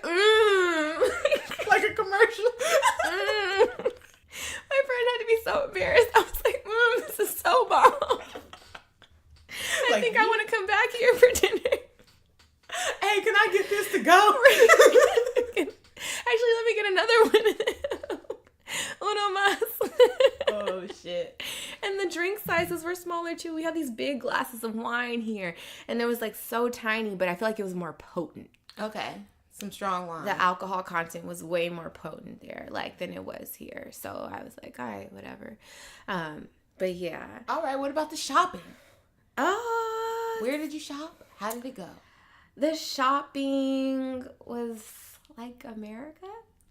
like a commercial. My friend had to be so embarrassed. I was like, this is so bomb. I think I want to come back here for dinner. Hey, can I get this to go? Actually, let me get another one. Uno más. Oh, shit. And the drink sizes were smaller, too. We had these big glasses of wine here. And it was, like, so tiny, but I feel like it was more potent. Okay. Some strong wine. The alcohol content was way more potent there, like, than it was here. So I was like, all right, whatever. But, yeah. All right, what about the shopping? Where did you shop? How did it go? The shopping was like America.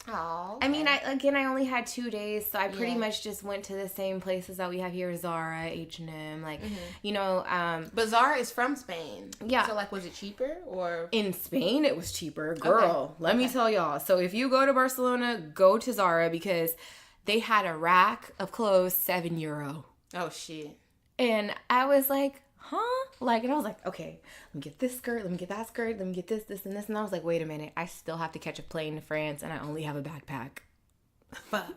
Oh, okay. I mean, I only had 2 days, so I pretty much just went to the same places that we have here: Zara, H&M, like But Zara is from Spain. Yeah. So like, was it cheaper or? In Spain, it was cheaper, girl. Let me tell y'all. So if you go to Barcelona, go to Zara because they had a rack of clothes, €7. Oh shit. And I was like, huh? Like, and I was like, okay, let me get this skirt, let me get that skirt, let me get this, and this. And I was like, wait a minute, I still have to catch a plane to France and I only have a backpack. Fuck.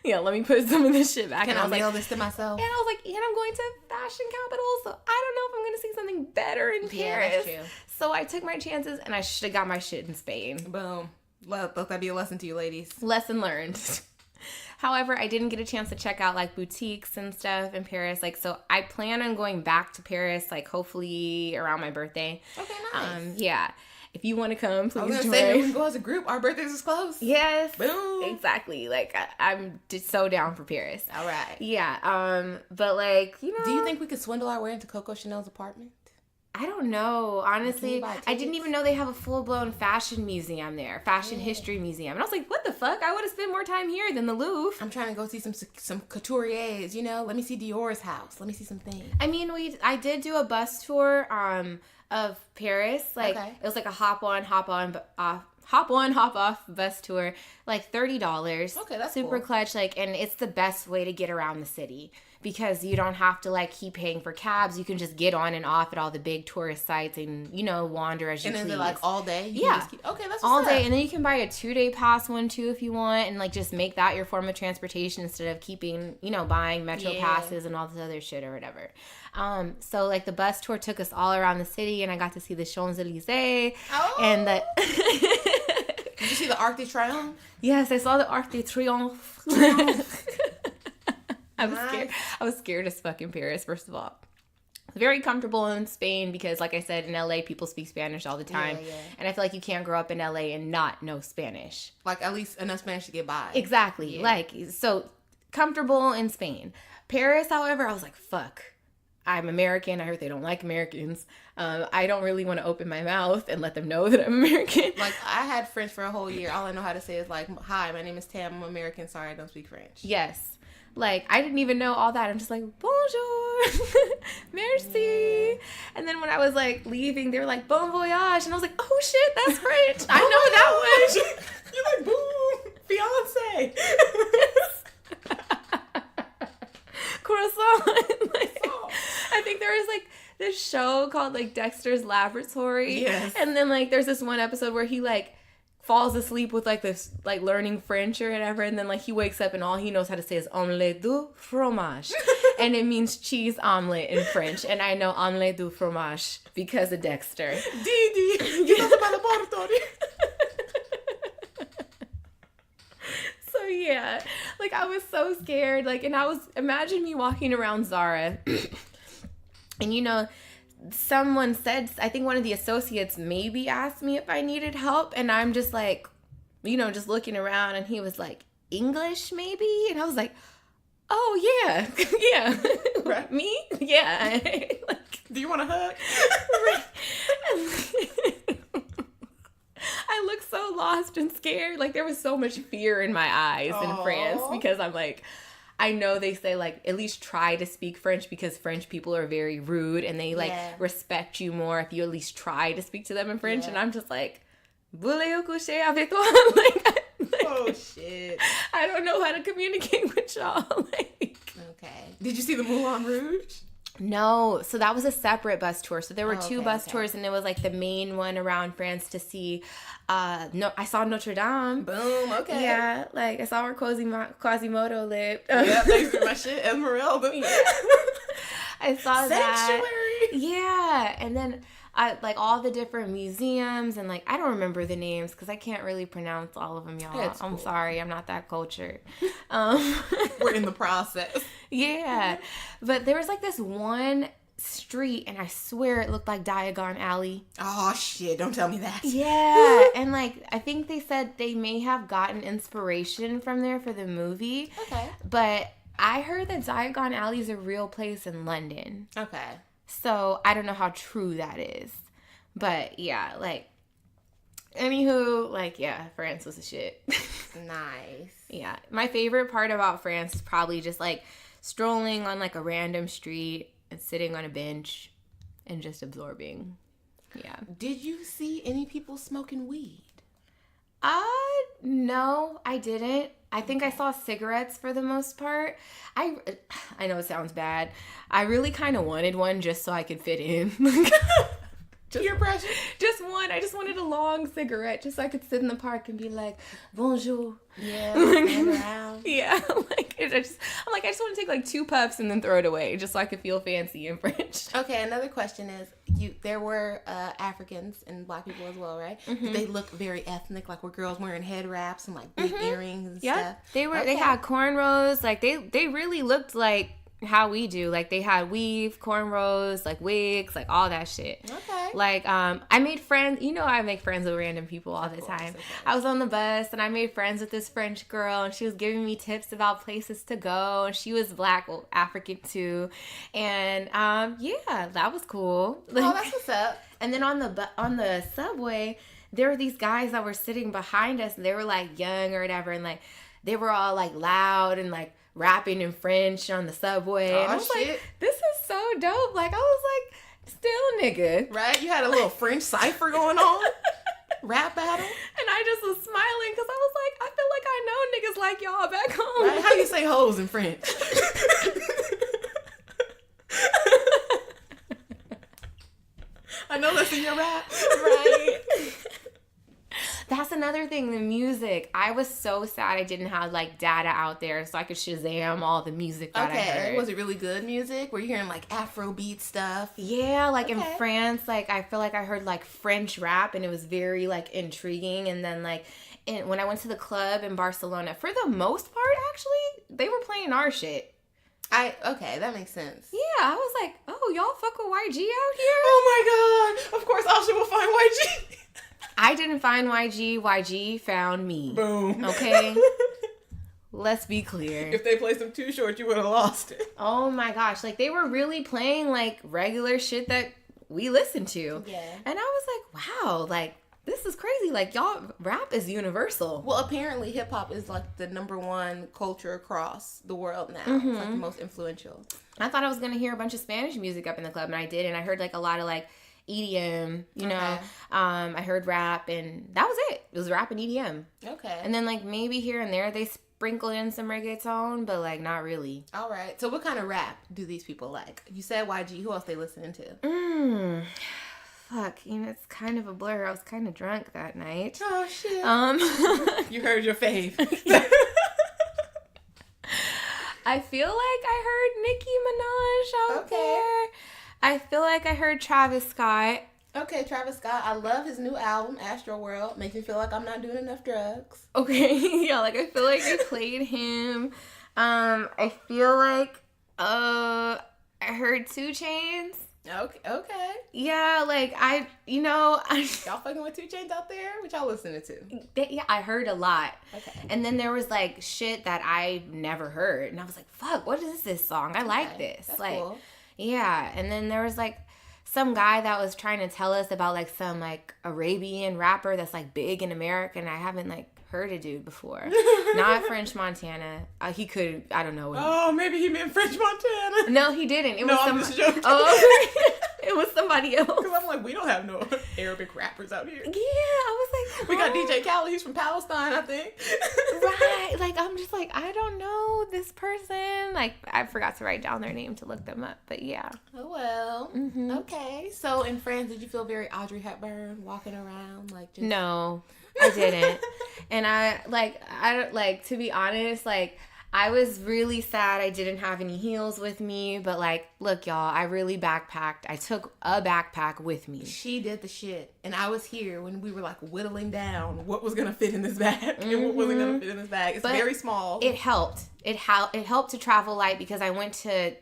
Yeah, let me put some of this shit back. Can I mail this to myself? And I was like, and I'm going to fashion capital, so I don't know if I'm going to see something better in Paris. Yeah, that's true. So I took my chances and I should have got my shit in Spain. Boom. Let that be a lesson to you ladies. Lesson learned. However, I didn't get a chance to check out like boutiques and stuff in Paris. Like, so I plan on going back to Paris, like hopefully around my birthday. Okay, nice. Yeah. If you want to come, please I was gonna join. say we can go as a group. Our birthdays is close. Yes. Boom. Exactly. Like I'm just so down for Paris. All right. Yeah. But like, you know. Do you think we could swindle our way into Coco Chanel's apartment? I don't know. Honestly, I didn't even know they have a full-blown fashion museum there. Fashion history museum. And I was like, what the fuck? I would have spent more time here than the Louvre. I'm trying to go see some couturiers, you know? Let me see Dior's house. Let me see some things. I mean, I did do a bus tour of Paris. Like, okay. It was like a hop on, hop off bus tour. Like $30. Okay, that's super cool. clutch. Like, and it's the best way to get around the city. Because you don't have to like keep paying for cabs. You can just get on and off at all the big tourist sites and, you know, wander as you please. And is it like all day? Yeah. Okay, that's all day. And then you can buy a 2-day pass one too if you want and like just make that your form of transportation instead of keeping, you know, buying metro passes and all this other shit or whatever. So like the bus tour took us all around the city and I got to see the Champs-Elysees and the Did you see the Arc de Triomphe? Yes, I saw the Arc de Triomphe. I was scared as fuck in Paris, first of all. Very comfortable in Spain because, like I said, in LA, people speak Spanish all the time. Yeah. And I feel like you can't grow up in LA and not know Spanish. Like, at least enough Spanish to get by. Exactly. Yeah. Like, so comfortable in Spain. Paris, however, I was like, fuck. I'm American. I heard they don't like Americans. I don't really want to open my mouth and let them know that I'm American. Like, I had French for a whole year. All I know how to say is, like, hi, my name is Tam. I'm American. Sorry, I don't speak French. Yes. Like, I didn't even know all that. I'm just like, bonjour, merci. Yeah. And then when I was, like, leaving, they were like, bon voyage. And I was like, oh, shit, that's French. I know that one. You're like, boom, fiance. Croissant. Like, I think there was, like, this show called, like, Dexter's Laboratory. Yes. And then, like, there's this one episode where he, like, falls asleep with like this like learning French or whatever, and then like he wakes up and all he knows how to say is omelette du fromage and it means cheese omelet in French, and I know omelette du fromage because of Dexter. Didi, you know the laboratory. So yeah, like I was so scared, like, and I was, imagine me walking around Zara and you know, someone said, I think one of the associates maybe asked me if I needed help, and I'm just like, you know, just looking around, and he was like, English maybe? And I was like, oh yeah, yeah. Right. Me? Yeah. Like, do you want a hug? I looked so lost and scared. Like there was so much fear in my eyes in France because I'm like, I know they say, like, at least try to speak French because French people are very rude and they, like, respect you more if you at least try to speak to them in French. Yeah. And I'm just like, voulez-vous coucher avec toi? Like, oh, shit. I don't know how to communicate with y'all. Like, okay. Did you see the Moulin Rouge? No, so that was a separate bus tour. So there were two bus tours, and it was like the main one around France to see. No, I saw Notre Dame. Boom. Okay. Yeah, like I saw where Quasimodo lived. Yeah, thanks for my shit, Esmeralda. Yeah. I saw Sanctuary. that. Yeah, and then like all the different museums and like I don't remember the names because I can't really pronounce all of them, y'all. I'm sorry, I'm not that cultured. We're in the process. Yeah, but there was like this one street and I swear it looked like Diagon Alley. Oh shit, don't tell me that. Yeah. And like I think they said they may have gotten inspiration from there for the movie. Okay. But I heard that Diagon Alley is a real place in London. Okay. So I don't know how true that is. But yeah, like Anywho, like, yeah, France was a shit. Nice. Yeah. My favorite part about France is probably just, like, strolling on, like, a random street and sitting on a bench and just absorbing. Yeah. Did you see any people smoking weed? No, I didn't. I think I saw cigarettes for the most part. I know it sounds bad. I really kind of wanted one just so I could fit in. Peer pressure? Just one. I just wanted a long cigarette just so I could sit in the park and be like, bonjour. Yeah, stand around. Yeah, like I just want to take like 2 puffs and then throw it away just so I could feel fancy in French. Okay, another question is, there were Africans and black people as well, right? Mm-hmm. Did they look very ethnic? Like, were girls wearing head wraps and like big earrings and stuff? They were. Okay. They had cornrows. Like they really looked like how we do. Like, they had weave, cornrows, like wigs, like all that shit. Okay. Like, I made friends. You know, I make friends with random people all the time. I was on the bus and I made friends with this French girl, and she was giving me tips about places to go. And she was black, well, African too. And yeah, that was cool. Like, oh, that's what's up. And then on the subway, there were these guys that were sitting behind us, and they were like young or whatever, and like they were all like loud and like rapping in French on the subway. Oh, and I was shit. like, this is so dope. Like, I was like, still nigga. Right? You had a little French cipher going on? Rap battle? And I just was smiling because I was like, I feel like I know niggas like y'all back home. Right? How do you say hoes in French? I know that's in your rap. Right? That's another thing, the music. I was so sad I didn't have, like, data out there so I could Shazam all the music that I heard. Was it really good music? Were you hearing, like, Afrobeat stuff? Yeah, like, in France, like, I feel like I heard, like, French rap, and it was very, like, intriguing. And then, like, when I went to the club in Barcelona, for the most part, actually, they were playing our shit. Okay, that makes sense. Yeah, I was like, oh, y'all fuck with YG out here? Oh, my God. Of course, Asha will find YG. I didn't find YG. YG found me. Boom. Okay? Let's be clear. If they played some Too Short, you would have lost it. Oh my gosh. Like, they were really playing, like, regular shit that we listened to. Yeah. And I was like, wow, like, this is crazy. Like, y'all, rap is universal. Well, apparently hip-hop is, like, the #1 culture across the world now. Mm-hmm. It's, like, the most influential. I thought I was going to hear a bunch of Spanish music up in the club, and I did. And I heard, like, a lot of, like, EDM, you know. I heard rap, and that was it. It was rap and EDM. Okay. And then, like, maybe here and there they sprinkled in some reggaeton, but, like, not really. All right. So what kind of rap do these people like? You said YG. Who else they listening to? Fuck. You know, it's kind of a blur. I was kind of drunk that night. Oh, shit. You heard your fave. I feel like I heard Nicki Minaj out there. I feel like I heard Travis Scott. Okay, Travis Scott. I love his new album, Astro World. Makes me feel like I'm not doing enough drugs. Okay, yeah, like I feel like I played him. I feel like I heard 2 Chainz. Okay. Yeah, like y'all fucking with 2 Chainz out there? What y'all listening to? Yeah, I heard a lot. Okay. And then there was like shit that I never heard, and I was like, "Fuck, what is this song? I like this." That's like, cool. Yeah. And then there was like some guy that was trying to tell us about like some like Arabian rapper that's like big in America, and I haven't like heard a dude before. Not French Montana. He could, I don't know. Oh, maybe he meant French Montana. No, he didn't. It was I'm just joking. Oh, it was somebody else. Because I'm like, we don't have no Arabic rappers out here. Yeah, I was like, we got DJ Khaled. He's from Palestine, I think. Right. Like, I'm just like, I don't know this person. Like, I forgot to write down their name to look them up. But yeah. Oh, well. Mm-hmm. Okay. So in France, did you feel very Audrey Hepburn walking around? Like, just... No, I didn't. And I don't, to be honest, like, I was really sad I didn't have any heels with me, but like, look, y'all, I really backpacked. I took a backpack with me. She did the shit. And I was here when we were like whittling down what was going to fit in this bag and what wasn't going to fit in this bag. It's very small. It helped. It helped to travel light because I went to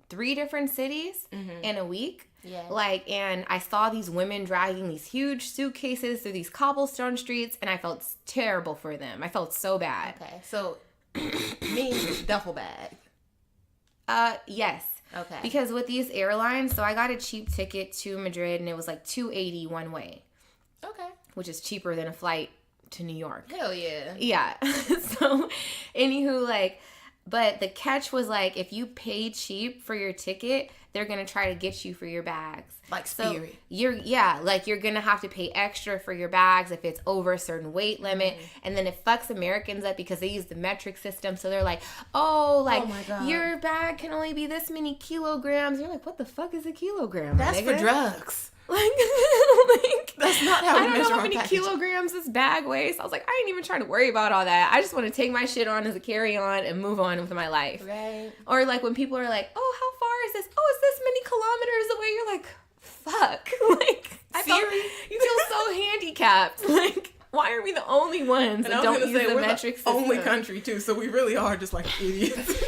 3 different cities in a week. Yeah. Like, and I saw these women dragging these huge suitcases through these cobblestone streets, and I felt terrible for them. I felt so bad. Okay. So, means duffel bag. Yes. Okay. Because with these airlines, so I got a cheap ticket to Madrid, and it was like $280 one way. Okay. which is cheaper than a flight to New York. Hell yeah. Yeah. So, anywho, like, but the catch was, like, if you pay cheap for your ticket, they're going to try to get you for your bags. Like So Spirit. you're going to have to pay extra for your bags if it's over a certain weight limit. And then it fucks Americans up because they use the metric system. So they're like, oh my God, your bag can only be this many kilograms. You're like, what the fuck is a kilogram? That's for drugs. Like, that's not how we measure our I don't know how many packaging. kilograms this bag weighs. I was like, I ain't even trying to worry about all that. I just want to take my shit on as a carry-on and move on with my life. Right. Or like when people are like, oh, how far is this? Oh, it's this many kilometers away. You're like, fuck. Like, you feel so handicapped. Like, why are we the only ones that don't use the metric system? Only country too, so we really are just like idiots.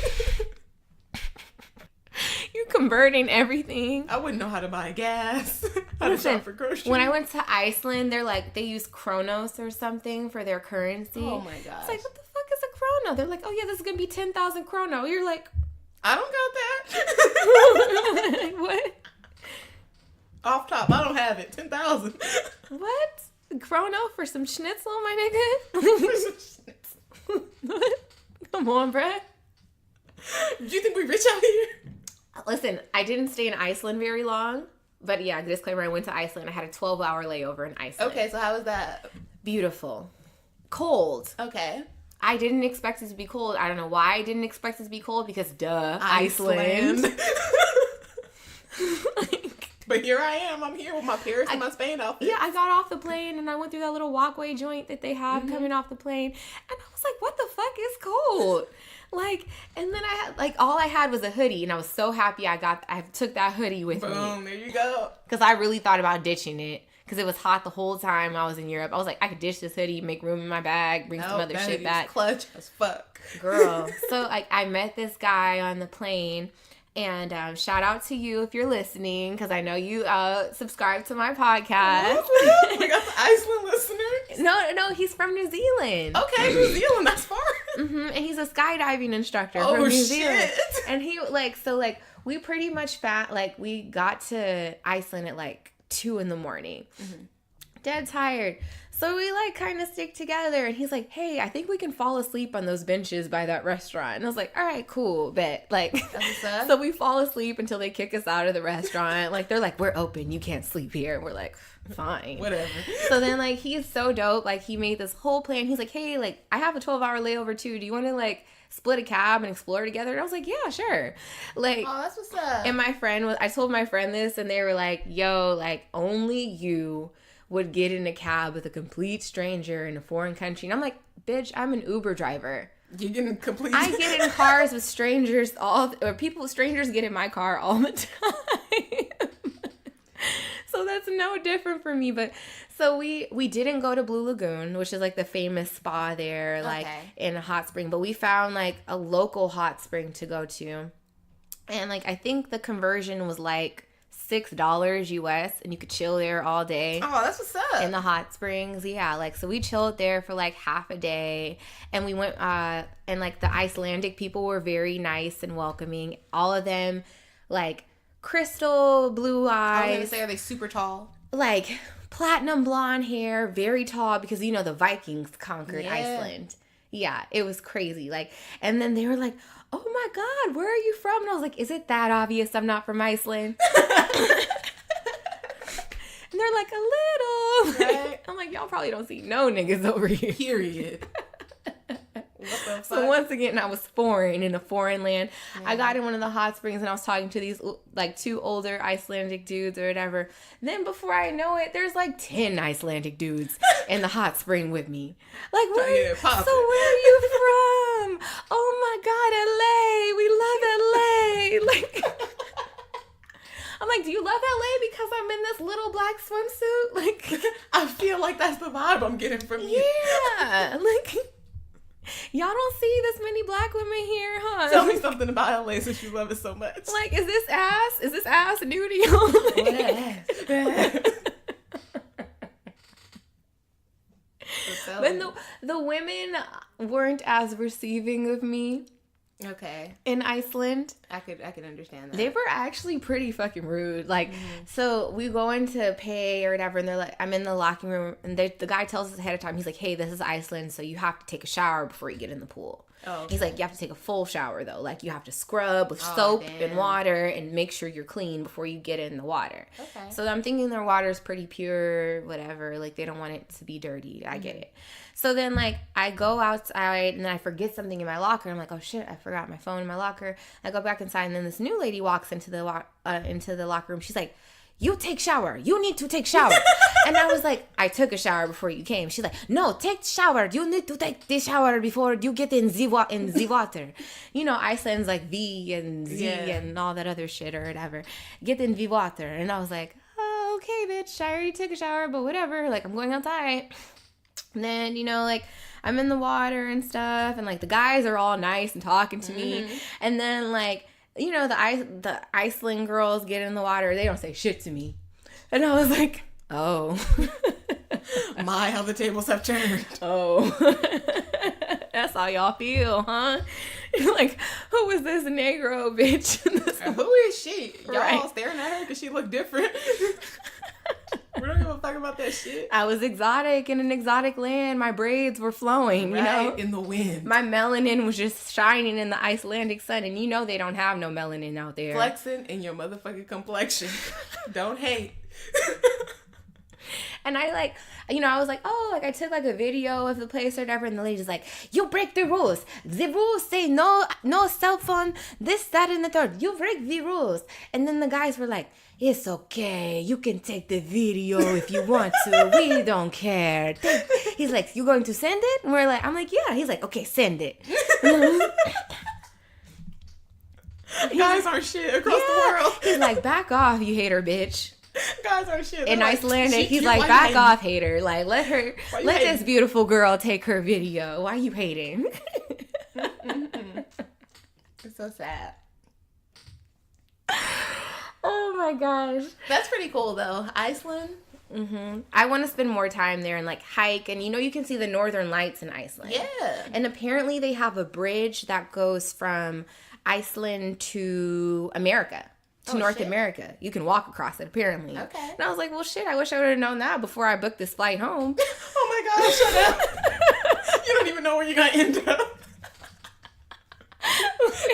You're converting everything. I wouldn't know how to buy gas. How to shop for groceries. When I went to Iceland, they use Kronos or something for their currency. Oh my gosh. It's like, what the fuck is a Krono? They're like, oh yeah, this is gonna be 10,000 Krono. You're like, I don't got that. What? Off top, I don't have it. 10,000. What? Chrono for some schnitzel, my nigga? What? Come on, bruh. Do you think we rich out here? Listen, I didn't stay in Iceland very long. But yeah, disclaimer, I went to Iceland. I had a 12-hour layover in Iceland. Okay, so how was that? Beautiful. Cold. Okay. I didn't expect it to be cold. I don't know why I didn't expect it to be cold because Iceland. But here I am. I'm here with my Paris and my Spain outfit. Yeah, I got off the plane and I went through that little walkway joint that they have coming off the plane. And I was like, what the fuck is cold? Like, and then I had, like, all I had was a hoodie. And I was so happy I took that hoodie with me. Boom, there you go. Because I really thought about ditching it. Because it was hot the whole time I was in Europe. I was like, I could ditch this hoodie, make room in my bag, bring some other shit back. Clutch as fuck. Girl. So, like, I met this guy on the plane. And shout out to you if you're listening, because I know you subscribe to my podcast. We got the Iceland listeners. No, he's from New Zealand. Okay, New Zealand, that's far. And he's a skydiving instructor from New Zealand. And he we pretty much we got to Iceland at 2 a.m. Dead tired. So we kind of stick together, and he's like, hey, I think we can fall asleep on those benches by that restaurant. And I was like, all right, cool, bet. So we fall asleep until they kick us out of the restaurant. They're like, we're open, you can't sleep here. And we're like, fine. Whatever. So then he's so dope. He made this whole plan. He's like, hey, I have a 12-hour layover too. Do you want to split a cab and explore together? And I was like, yeah, sure. Oh, that's what's up. And I told my friend this, and they were like, yo, only you would get in a cab with a complete stranger in a foreign country. And I'm like, bitch, I'm an Uber driver. You're getting complete. I get in cars with strangers strangers get in my car all the time. So that's no different for me. But so we didn't go to Blue Lagoon, which is the famous spa there, in a hot spring. But we found a local hot spring to go to. And I think the conversion was $6 US, and you could chill there all day. Oh, that's what's up. In the hot springs. Yeah, so we chilled there for half a day, and we went and the Icelandic people were very nice and welcoming. All of them crystal blue eyes. I was gonna say, are they super tall? Platinum blonde hair, very tall, because the Vikings conquered Iceland. Yeah, it was crazy. And then they were like, oh my God, where are you from? And I was like, is it that obvious I'm not from Iceland? And they're like, a little. Right. I'm like, y'all probably don't see no niggas over here. Period. So once again, I was foreign in a foreign land. Yeah. I got in one of the hot springs, and I was talking to these 2 older Icelandic dudes or whatever. Then before I know it, there's 10 Icelandic dudes in the hot spring with me. Where are you from? Oh my God, LA. We love LA. I'm like, do you love LA because I'm in this little black swimsuit? I feel like that's the vibe I'm getting from you. Yeah. Y'all don't see this many black women here, huh? Tell me something about LA since you love it so much. Is this ass? Is this ass new to you? What ass? But the women weren't as receiving of me. Okay. In Iceland. I could understand that. They were actually pretty fucking rude. Like, so we go in to pay or whatever, and they're like, I'm in the locking room, and the guy tells us ahead of time, he's like, hey, this is Iceland, so you have to take a shower before you get in the pool. Oh, okay. He's like, you have to take a full shower, though. Like, you have to scrub with soap and water and make sure you're clean before you get in the water. Okay. So I'm thinking their water is pretty pure, whatever. Like, they don't want it to be dirty. I get it. So then, like, I go outside, and then I forget something in my locker. I'm like, oh, shit, I forgot my phone in my locker. I go back inside, and then this new lady walks into the locker room. She's like, you take shower. You need to take shower. And I was like, I took a shower before you came. She's like, no, take shower. You need to take the shower before you get in the water. You know, Iceland's like V and Z and all that other shit or whatever. Get in the water. And I was like, oh, okay, bitch. I already took a shower, but whatever. Like, I'm going outside. And then, you know, like, I'm in the water and stuff. And, like, the guys are all nice and talking to me. And then, like, you know, the Iceland girls get in the water. They don't say shit to me. And I was like, oh. My, how the tables have turned. Oh. That's how y'all feel, huh? Like, who is this Negro bitch? Who is she? Y'all all staring at her because she looked different. We don't give a fuck about that shit. I was exotic in an exotic land. My braids were flowing, you know? In the wind. My melanin was just shining in the Icelandic sun. And you know they don't have no melanin out there. Flexing in your motherfucking complexion. Don't hate. And I like, you know, I was like, oh, like I took like a video of the place or whatever. And the lady's like, you break the rules. The rules say no cell phone, this, that, and the third. You break the rules. And then the guys were like, it's okay. You can take the video if you want to. We don't care. He's like, you going to send it? And we're like, I'm like, yeah. He's like, okay, send it. Guys aren't shit across the world. He's like, back off, you hater bitch. Guys aren't shit. In Icelandic, he's like, back off, hater. Like, let this beautiful girl take her video. Why are you hating? It's so sad. Oh my gosh. That's pretty cool though. Iceland. I want to spend more time there and like hike, and you know you can see the northern lights in Iceland. Yeah. And apparently they have a bridge that goes from Iceland to America. To North America. You can walk across it, apparently. Okay. And I was like, well, shit, I wish I would have known that before I booked this flight home. Oh my gosh, shut up. You don't even know where you're going to end up.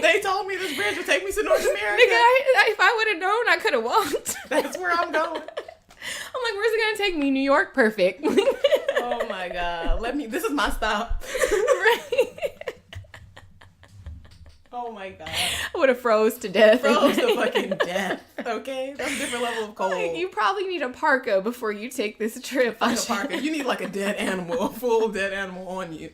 They told me this bridge would take me to North America. Nigga, if I would have known, I could have walked. That's where I'm going. I'm like, where's it going to take me? New York? Perfect. Oh my God. This is my stop. Right. Oh my God. I would have froze to death. Froze to fucking death. Okay? That's a different level of cold. Like, you probably need a parka before you take this trip. Fuck a parka. You need like a dead animal. A full dead animal on you.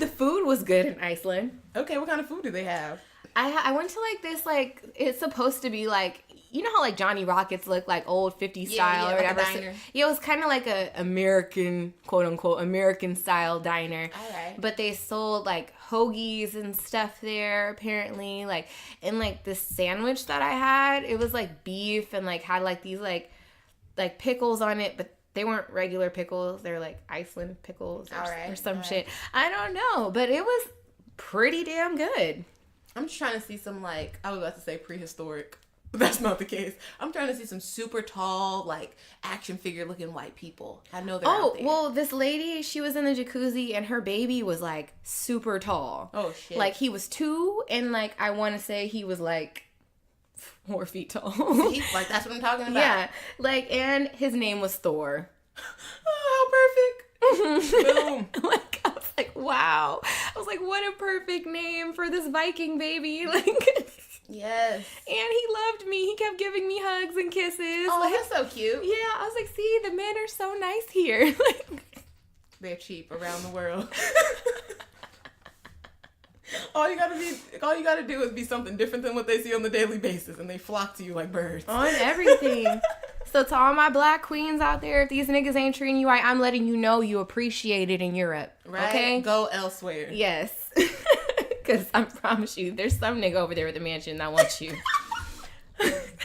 The food was good in Iceland. Okay, what kind of food do they have? I went to like this, like, it's supposed to be like, you know how like Johnny Rockets look like old 50s style or whatever? Like a diner. So, yeah, it was kind of like a American, quote unquote, American style diner. All right. But they sold like hoagies and stuff there apparently. Like, and like the sandwich that I had, it was like beef and like had like these like pickles on it, but they weren't regular pickles. They were like Iceland pickles or some shit. I don't know, but it was pretty damn good. I'm just trying to see some like, I was about to say prehistoric. That's not the case. I'm trying to see some super tall, like, action figure looking white people. I know they're out there. Well, this lady, she was in the jacuzzi, and her baby was, like, super tall. Oh, shit. Like, he was 2, and, like, I want to say he was, like, 4 feet tall. See? Like, that's what I'm talking about. Yeah. Like, and his name was Thor. Oh, how perfect. Boom. Like, I was like, wow. I was like, what a perfect name for this Viking baby. Like... Yes. And he loved me. He kept giving me hugs and kisses. Oh, like, that's so cute. Yeah, I was like, see, the men are so nice here. Like, they're cheap around the world. All you gotta do is be something different than what they see on the daily basis, and they flock to you like birds. On everything. So to all my black queens out there, if these niggas ain't treating you right, I'm letting you know you appreciate it in Europe. Right? Okay? Go elsewhere. Yes. Because I promise you, there's some nigga over there at the mansion that wants you.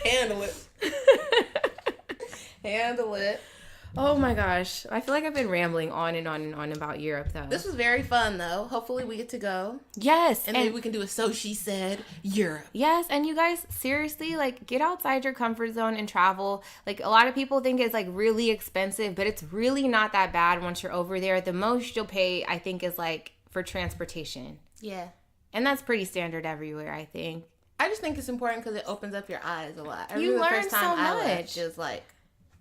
Handle it. Handle it. Oh my gosh. I feel like I've been rambling on and on and on about Europe though. This was very fun though. Hopefully we get to go. Yes. And maybe we can do a So She Said Europe. Yes. And you guys, seriously, like get outside your comfort zone and travel. Like a lot of people think it's like really expensive, but it's really not that bad once you're over there. The most you'll pay, I think, is like for transportation. Yeah. And that's pretty standard everywhere, I think. I just think it's important because it opens up your eyes a lot. I you remember learn the first time so I much. left, it was like,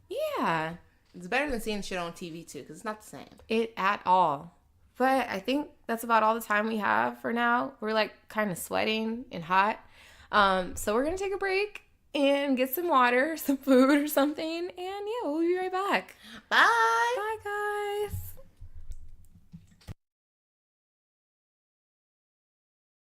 yeah. it's better than seeing shit on TV too, because it's not the same. It at all. But I think that's about all the time we have for now. We're like kind of sweating and hot. So we're going to take a break and get some water, some food or something. And yeah, we'll be right back. Bye. Bye, guys.